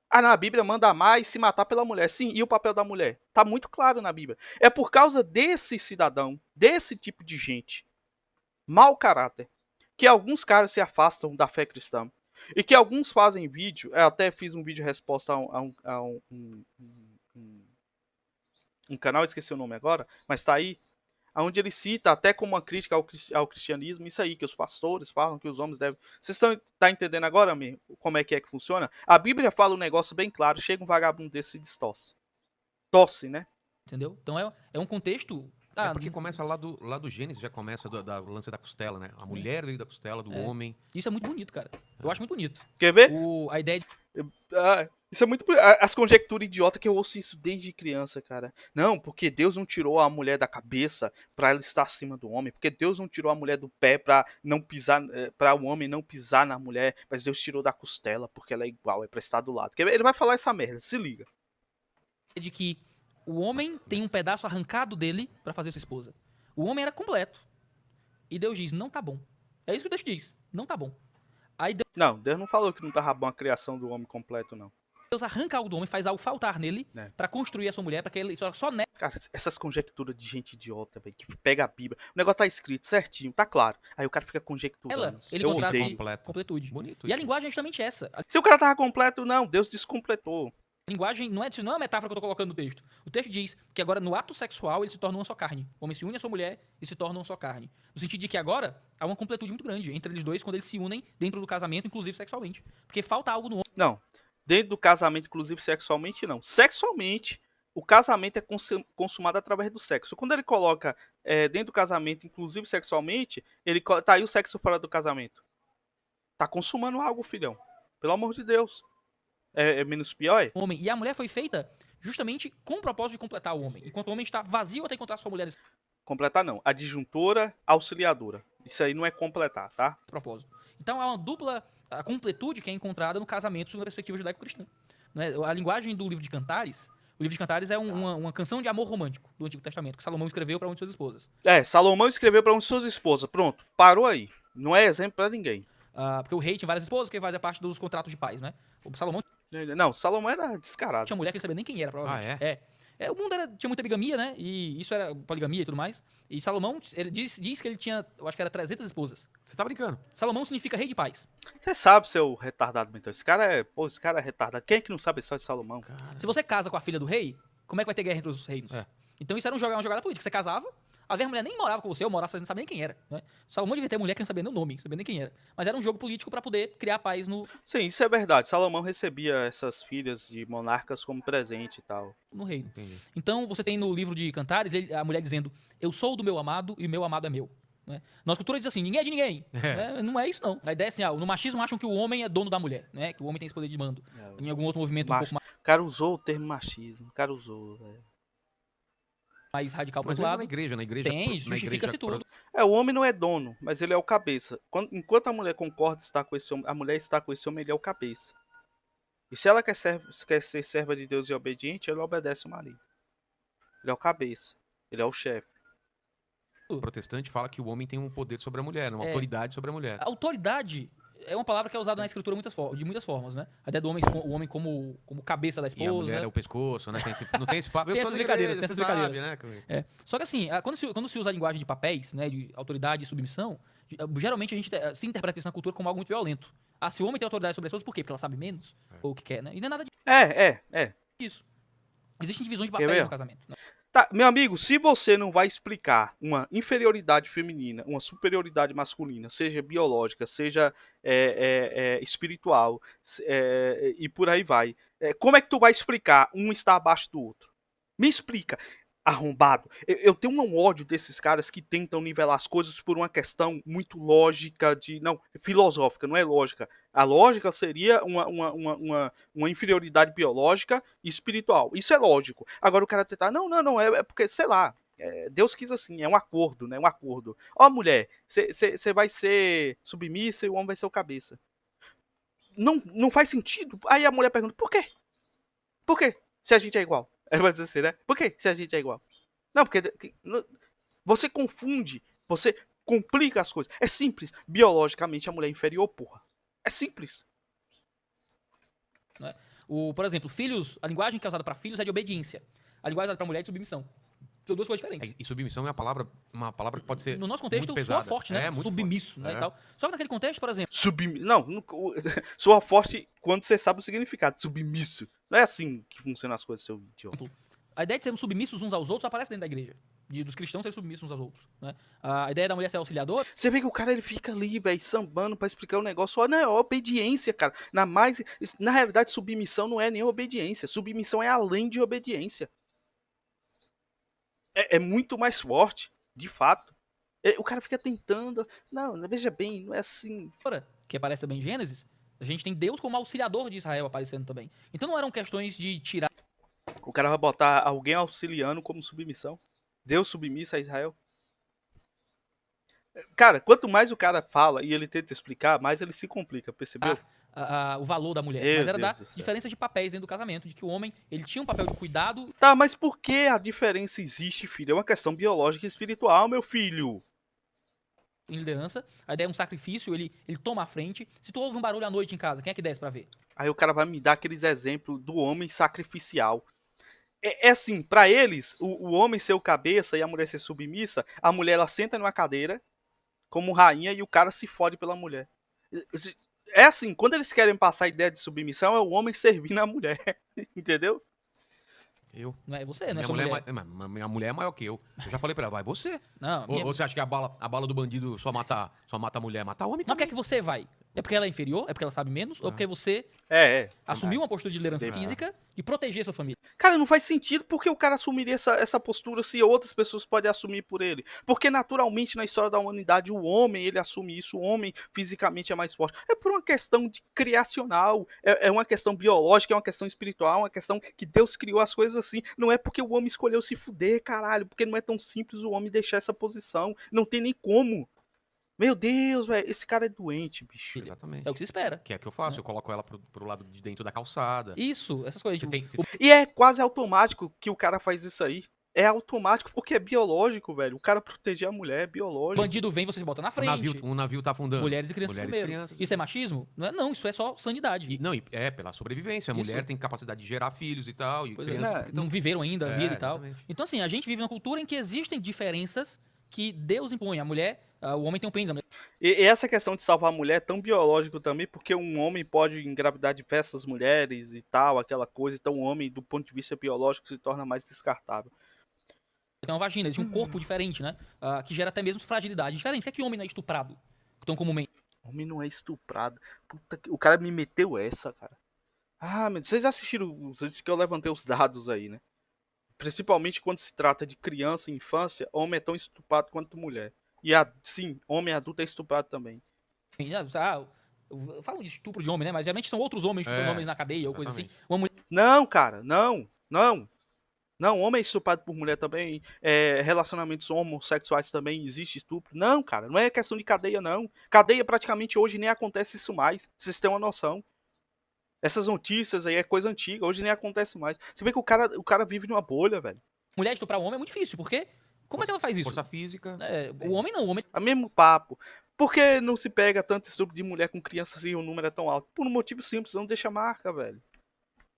Ah, na Bíblia manda amar e se matar pela mulher. Sim, e o papel da mulher? Tá muito claro na Bíblia. É por causa desse cidadão, desse tipo de gente, mau caráter, que alguns caras se afastam da fé cristã. E que alguns fazem vídeo, eu até fiz um vídeo resposta a um canal, esqueci o nome agora, mas tá aí, onde ele cita até como uma crítica ao cristianismo, isso aí, que os pastores falam que os homens devem... Vocês estão entendendo agora, mesmo, como é que funciona? A Bíblia fala um negócio bem claro, chega um vagabundo desse e distorce. Tosse, né? Entendeu? Então é um contexto... porque começa lá do Gênesis, já começa da lance da costela, né? A mulher veio da costela do homem. Isso é muito bonito, cara. Eu acho muito bonito. Quer ver? A ideia de... Isso é muito... As conjecturas idiotas que eu ouço isso desde criança, cara. Não, porque Deus não tirou a mulher da cabeça pra ela estar acima do homem. Porque Deus não tirou a mulher do pé pra não pisar, para o homem não pisar na mulher. Mas Deus tirou da costela porque ela é igual, é pra estar do lado. Quer ver? Ele vai falar essa merda, se liga. De que o homem tem um pedaço arrancado dele pra fazer sua esposa. O homem era completo. E Deus diz, não tá bom. É isso que Deus diz, não tá bom. Aí Não, Deus não falou que não tava bom a criação do homem completo, não. Deus arranca algo do homem, faz algo faltar nele pra construir a sua mulher, pra que ele só nela. Cara, essas conjecturas de gente idiota, velho, que pega a Bíblia. O negócio tá escrito certinho, tá claro. Aí o cara fica conjecturando. Ele Eu encontrasse odeio. completude. Bonito E a isso. linguagem é justamente essa. Se o cara tava completo, não, Deus descompletou. Linguagem não é uma metáfora que eu tô colocando no texto. O texto diz que agora no ato sexual ele se torna uma só carne. O homem se une à sua mulher e se torna uma só carne. No sentido de que agora há uma completude muito grande entre eles dois quando eles se unem dentro do casamento, inclusive sexualmente. Porque falta algo no homem. Não, dentro do casamento, inclusive sexualmente, não. Sexualmente, o casamento é consumado através do sexo. Quando ele coloca dentro do casamento, inclusive sexualmente, tá aí o sexo fora do casamento. Tá consumando algo, filhão. Pelo amor de Deus. É menos pior? É? Homem. E a mulher foi feita justamente com o propósito de completar o homem. Enquanto o homem está vazio até encontrar sua mulher nesse Completar não. Adjuntora, auxiliadora. Isso aí não é completar, tá? propósito. Então há uma dupla a completude que é encontrada no casamento segundo a perspectiva judaico-cristã. Não é? A linguagem do livro de Cantares, o livro de Cantares é uma canção de amor romântico do Antigo Testamento, que Salomão escreveu para uma de suas esposas. Salomão escreveu para uma de suas esposas. Pronto, parou aí. Não é exemplo para ninguém. Porque o rei tinha várias esposas, porque fazia parte dos contratos de paz, né? O Salomão Não, Salomão era descarado. tinha mulher que ele sabia nem quem era, provavelmente. Ah, é? O mundo tinha muita bigamia, né? E isso era poligamia e tudo mais. E Salomão, ele diz que ele tinha, eu acho que era 300 esposas. Você tá brincando? Salomão significa rei de paz. Você sabe, seu retardado mental. Esse cara é retardado. Quem é que não sabe a história de Salomão? Se você casa com a filha do rei, como é que vai ter guerra entre os reinos? É. Então isso era uma jogada política. Você casava, às vezes a mulher nem morava com você, ou morava, você não sabia nem quem era. Né? Salomão devia ter mulher que não sabia nem o nome, não sabia nem quem era. Mas era um jogo político para poder criar paz Sim, isso é verdade. Salomão recebia essas filhas de monarcas como presente e tal. no reino. Entendi. Então você tem no livro de Cantares a mulher dizendo: eu sou do meu amado e o meu amado é meu. Né? Nossa cultura diz assim: ninguém é de ninguém. Né? Não é isso, não. A ideia é assim: no machismo acham que o homem é dono da mulher, né? Que o homem tem esse poder de mando. Em algum outro movimento um pouco O cara usou o termo machismo. O cara usou. mais radical pro Mas outro mesmo lado. na igreja... Tem, na justifica-se tudo. O homem não é dono, mas ele é o cabeça. Enquanto a mulher concorda estar com esse homem, a mulher está com esse homem, ele é o cabeça. E se ela quer ser serva de Deus e obediente, ela obedece o marido. Ele é o cabeça. Ele é o chefe. O protestante fala que o homem tem um poder sobre a mulher, uma É. autoridade sobre a mulher. A autoridade é uma palavra que é usada na escritura de muitas formas, né? A ideia do homem, o homem como cabeça da E a esposa. mulher é o pescoço, né? Não tem esse papo. Tem Eu sou essas da brincadeiras, igreja, tem essas você sabe, brincadeiras. né? Só que assim, quando se usa a linguagem de papéis, né, de autoridade e submissão, geralmente a gente se interpreta isso na cultura como algo muito violento. Se o homem tem autoridade sobre a esposa, por quê? Porque ela sabe menos? Ou o que quer, né? E não é nada disso. Existem divisões de Quer papéis ver? no casamento. Né? Tá, meu amigo, se você não vai explicar uma inferioridade feminina, uma superioridade masculina, seja biológica, seja espiritual, e por aí vai, como é que tu vai explicar um estar abaixo do outro? Me explica, arrombado. Eu tenho um ódio desses caras que tentam nivelar as coisas por uma questão muito lógica, não, filosófica, não é lógica. A lógica seria uma inferioridade biológica e espiritual. Isso é lógico. Agora o cara tentar, não, é porque, sei lá, Deus quis assim, é um acordo, né? Um acordo. Ó, mulher, você vai ser submissa e o homem vai ser o cabeça. Não faz sentido. Aí a mulher pergunta, por quê? Por quê? Se a gente é igual. Ela vai dizer assim, né? Por quê? Se a gente é igual. Não, porque você confunde, você complica as coisas. É simples. Biologicamente a mulher é inferior, porra. É simples. Né? Por exemplo, filhos, a linguagem que é usada para filhos é de obediência. A linguagem usada para mulher é de submissão. São duas coisas diferentes. E submissão é uma palavra que pode ser No nosso contexto, muito pesada. soa forte, né? É, muito Submisso, forte. né? E tal. Só que naquele contexto, por exemplo, Não, soa forte quando você sabe o significado. Submisso. Não é assim que funcionam as coisas, seu idiota. a ideia de sermos submissos uns aos outros aparece dentro da igreja. Dos cristãos serem submissos uns aos outros. Né? A ideia da mulher ser auxiliadora. Você vê que o cara ele fica ali, velho, sambando pra explicar o negócio. Não, é obediência, cara. Na realidade, submissão não é nem obediência. Submissão é além de obediência. É muito mais forte, de fato. O cara fica tentando. Não, veja bem, não é assim. Que aparece também em Gênesis, a gente tem Deus como auxiliador de Israel aparecendo também. Então não eram questões de tirar. O cara vai botar alguém auxiliando como submissão. Deus submissa a Israel. Cara, quanto mais o cara fala e ele tenta explicar, mais ele se complica, percebeu? O valor da mulher. Meu Mas era Deus da do céu. diferença de papéis dentro do casamento, de que o homem ele tinha um papel de cuidado Tá, mas por que a diferença existe, filho? É uma questão biológica e espiritual, meu filho. em liderança. A ideia é um sacrifício, ele toma a frente. Se tu ouve um barulho à noite em casa, quem é que desce pra ver? Aí o cara vai me dar aqueles exemplos do homem sacrificial. É assim, pra eles, o homem ser o cabeça e a mulher ser submissa, a mulher ela senta numa cadeira como rainha e o cara se fode pela mulher. É assim, quando eles querem passar a ideia de submissão, é o homem servindo a mulher. Entendeu? Eu. Não é você, não é Minha sua mulher, mulher. minha mulher é maior que eu. Eu já falei pra ela, vai você. Não, Ou você acha que a bala do bandido só mata a mulher? Mata homem não quer também. que você vai. É porque ela é inferior? É porque ela sabe menos? Ou porque você É. assumiu uma postura de liderança Deve- física e proteger sua família? Cara, não faz sentido porque o cara assumiria essa postura se outras pessoas podem assumir por ele. Porque naturalmente na história da humanidade o homem ele assume isso, o homem fisicamente é mais forte. É por uma questão de criacional, é uma questão biológica, é uma questão espiritual, é uma questão que Deus criou as coisas assim. Não é porque o homem escolheu se fuder, caralho, porque não é tão simples o homem deixar essa posição. Não tem nem como. Meu Deus, velho, esse cara é doente, bicho. Exatamente. É o que se espera. Que é o que eu faço. Né? Eu coloco ela pro lado de dentro da calçada. Isso, essas coisas. Você Tipo, tem, você E é quase automático que o cara faz isso aí. É automático porque é biológico, velho. O cara proteger a mulher é o biológico. bandido vem, você se bota na frente. um navio tá afundando. Mulheres e crianças Mulheres e primeiro. crianças. Isso é machismo? Não, não, isso é só sanidade. Pela sobrevivência. A Isso. mulher tem capacidade de gerar filhos e tal. E Pois é, crianças Não, porque tão- não viveram ainda a vida e tal. exatamente. Então, assim, a gente vive numa cultura em que existem diferenças que Deus impõe. A mulher, o homem tem um pênis, a mulher E essa questão de salvar a mulher é tão biológico também, porque um homem pode engravidar diversas mulheres e tal, aquela coisa. Então o homem, do ponto de vista biológico, se torna mais descartável. tem uma vagina, existe um corpo diferente, né? Que gera até mesmo fragilidade diferente. Por que, é que o homem não é estuprado? Tão comumente. O homem não é estuprado. Puta que... O cara me meteu essa, cara. Ah, meu Deus. Vocês assistiram antes que eu levantei os dados aí, né? Principalmente quando se trata de criança e infância, homem é tão estuprado quanto mulher. E sim, homem adulto é estuprado também. Eu falo de estupro de homem, né? Mas geralmente são outros homens estuprando homens na cadeia ou coisa assim. exatamente. Uma mulher Não, cara, não. Não, homem é estuprado por mulher também. Relacionamentos homossexuais também existe estupro. Não, cara, não é questão de cadeia, não. Cadeia praticamente hoje nem acontece isso mais. Vocês têm uma noção. Essas notícias aí é coisa antiga, hoje nem acontece mais. Você vê que o cara vive numa bolha, velho. mulher estuprar um homem é muito difícil, porque como é que ela faz isso? Força física. O homem não, o homem É o mesmo papo. Por que não se pega tanto estupro de mulher com crianças e o número é tão alto? Por um motivo simples, não deixa marca, velho.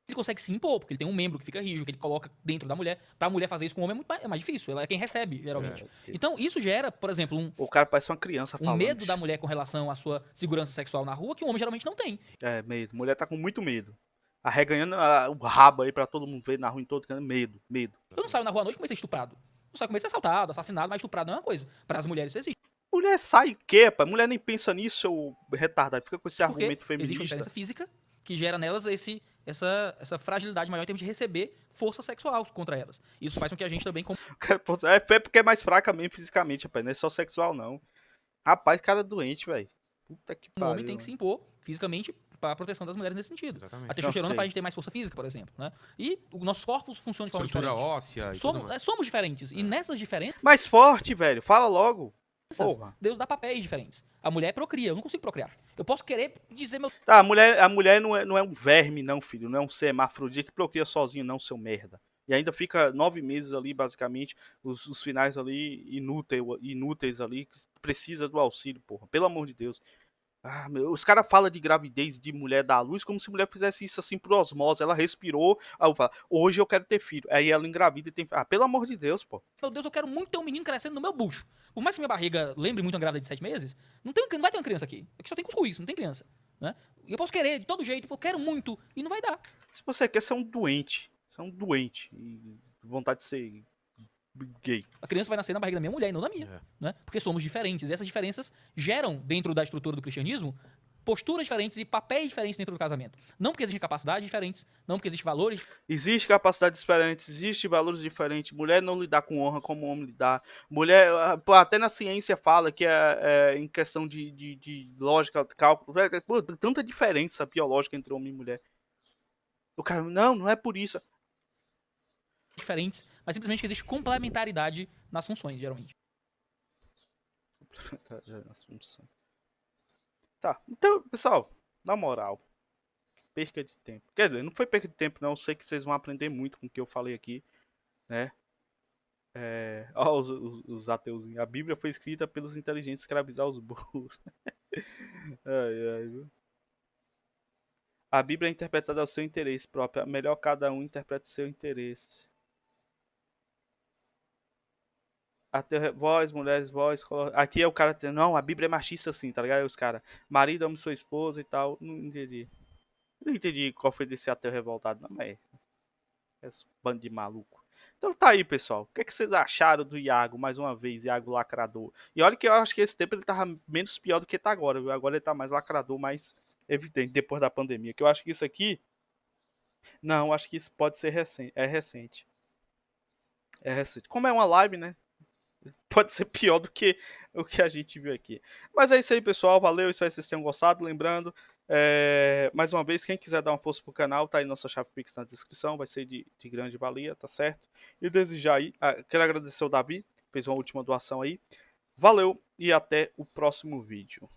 ele consegue se impor, porque ele tem um membro que fica rígido, que ele coloca dentro da mulher. Pra mulher fazer isso com o homem é mais difícil, ela é quem recebe, geralmente. Então, isso gera, por exemplo, O cara parece uma criança um falando. medo da mulher com relação à sua segurança sexual na rua, que o homem geralmente não tem. É, medo. Mulher tá com muito medo. Arreganhando o rabo aí pra todo mundo ver na rua em todo canto. Medo. Eu não saio na rua à noite com medo de ser estuprado. Eu saio com medo de ser assaltado, assassinado, mas estuprado não é uma coisa. Para as mulheres isso existe. Mulher sai o quê, pai? Mulher nem pensa nisso, seu retardado. Fica com esse Porque argumento existe uma feminista. diferença física que gera nelas essa fragilidade maior em termos de receber força sexual contra elas. Isso faz com que a gente também... É porque é mais fraca mesmo fisicamente, rapaz. Não é só sexual, não. Rapaz, cara doente, velho. Puta que O pariu. homem tem que se impor fisicamente para a proteção das mulheres nesse sentido. Exatamente. A testosterona sei. faz a gente ter mais força física, por exemplo. Né? E os nossos corpos funcionam de forma Estrutura diferente. óssea e tudo mais. Somos diferentes. E nessas diferenças, Mais forte, velho. Fala logo. Porra. Deus dá papéis diferentes. A mulher procria, eu não consigo procriar. Eu posso querer dizer meu... Tá, a mulher não é um verme, não, filho. Não é um ser hermafrodita que procria sozinho, não, seu merda. E ainda fica 9 meses ali, basicamente, os finais ali inúteis ali, que precisa do auxílio, porra. Pelo amor de Deus. Ah, os caras falam de gravidez de mulher dar à luz como se mulher fizesse isso assim por osmose. Ela respirou, aí eu falo, hoje eu quero ter filho. Aí ela engravida e tem. Ah, pelo amor de Deus, pô. Meu Deus, eu quero muito ter um menino crescendo no meu bucho. Por mais que minha barriga lembre muito uma grávida de 7 meses, não vai ter uma criança aqui. Aqui só tem cuscuz, não tem criança. Né? E eu posso querer de todo jeito, eu quero muito, e não vai dar. Se você quer ser um doente, você é um doente. E vontade de ser gay. A criança vai nascer na barriga da minha mulher e não da minha. Né? Porque somos diferentes. E essas diferenças geram, dentro da estrutura do cristianismo, posturas diferentes e papéis diferentes dentro do casamento. Não porque existem capacidades diferentes, não porque existem valores. Existe capacidades diferentes, existe valores diferentes. Mulher não lidar com honra como homem lidar. Mulher, pô, até na ciência fala que em questão de lógica, cálculo, pô, tem tanta diferença biológica entre homem e mulher. O cara, não é por isso. Diferentes, mas simplesmente que existe complementaridade nas funções, geralmente. Tá, então, pessoal, na moral, perca de tempo. Quer dizer, não foi perca de tempo, não. Eu sei que vocês vão aprender muito com o que eu falei aqui, né? Ó, os ateuzinhos. A Bíblia foi escrita pelos inteligentes escravizar os burros. Viu? A Bíblia é interpretada ao seu interesse próprio. Melhor cada um interpreta o seu interesse. Até vós, mulheres, vós. Aqui é o cara tendo, não, a Bíblia é machista assim, tá ligado? Aí os caras, marido ame sua esposa e tal. Não entendi. Não entendi qual foi desse ateu revoltado, não, mas esse bando de maluco. Então tá aí, pessoal. O que, é que vocês acharam do Iago, mais uma vez, Iago lacrador? E olha que eu acho que esse tempo ele tava menos pior do que tá agora, viu? Agora ele tá mais lacrador, mais evidente, depois da pandemia. Que eu acho que isso aqui. Não, acho que isso pode ser recente. É recente. É recente. Como é uma live, né? Pode ser pior do que o que a gente viu aqui. Mas é isso aí, pessoal. Valeu. Espero que vocês tenham gostado. Lembrando, mais uma vez, quem quiser dar uma força pro canal, tá aí nossa chave Pix na descrição. Vai ser de grande valia, tá certo? E desejar aí. Quero agradecer ao Davi, que fez uma última doação aí. Valeu e até o próximo vídeo.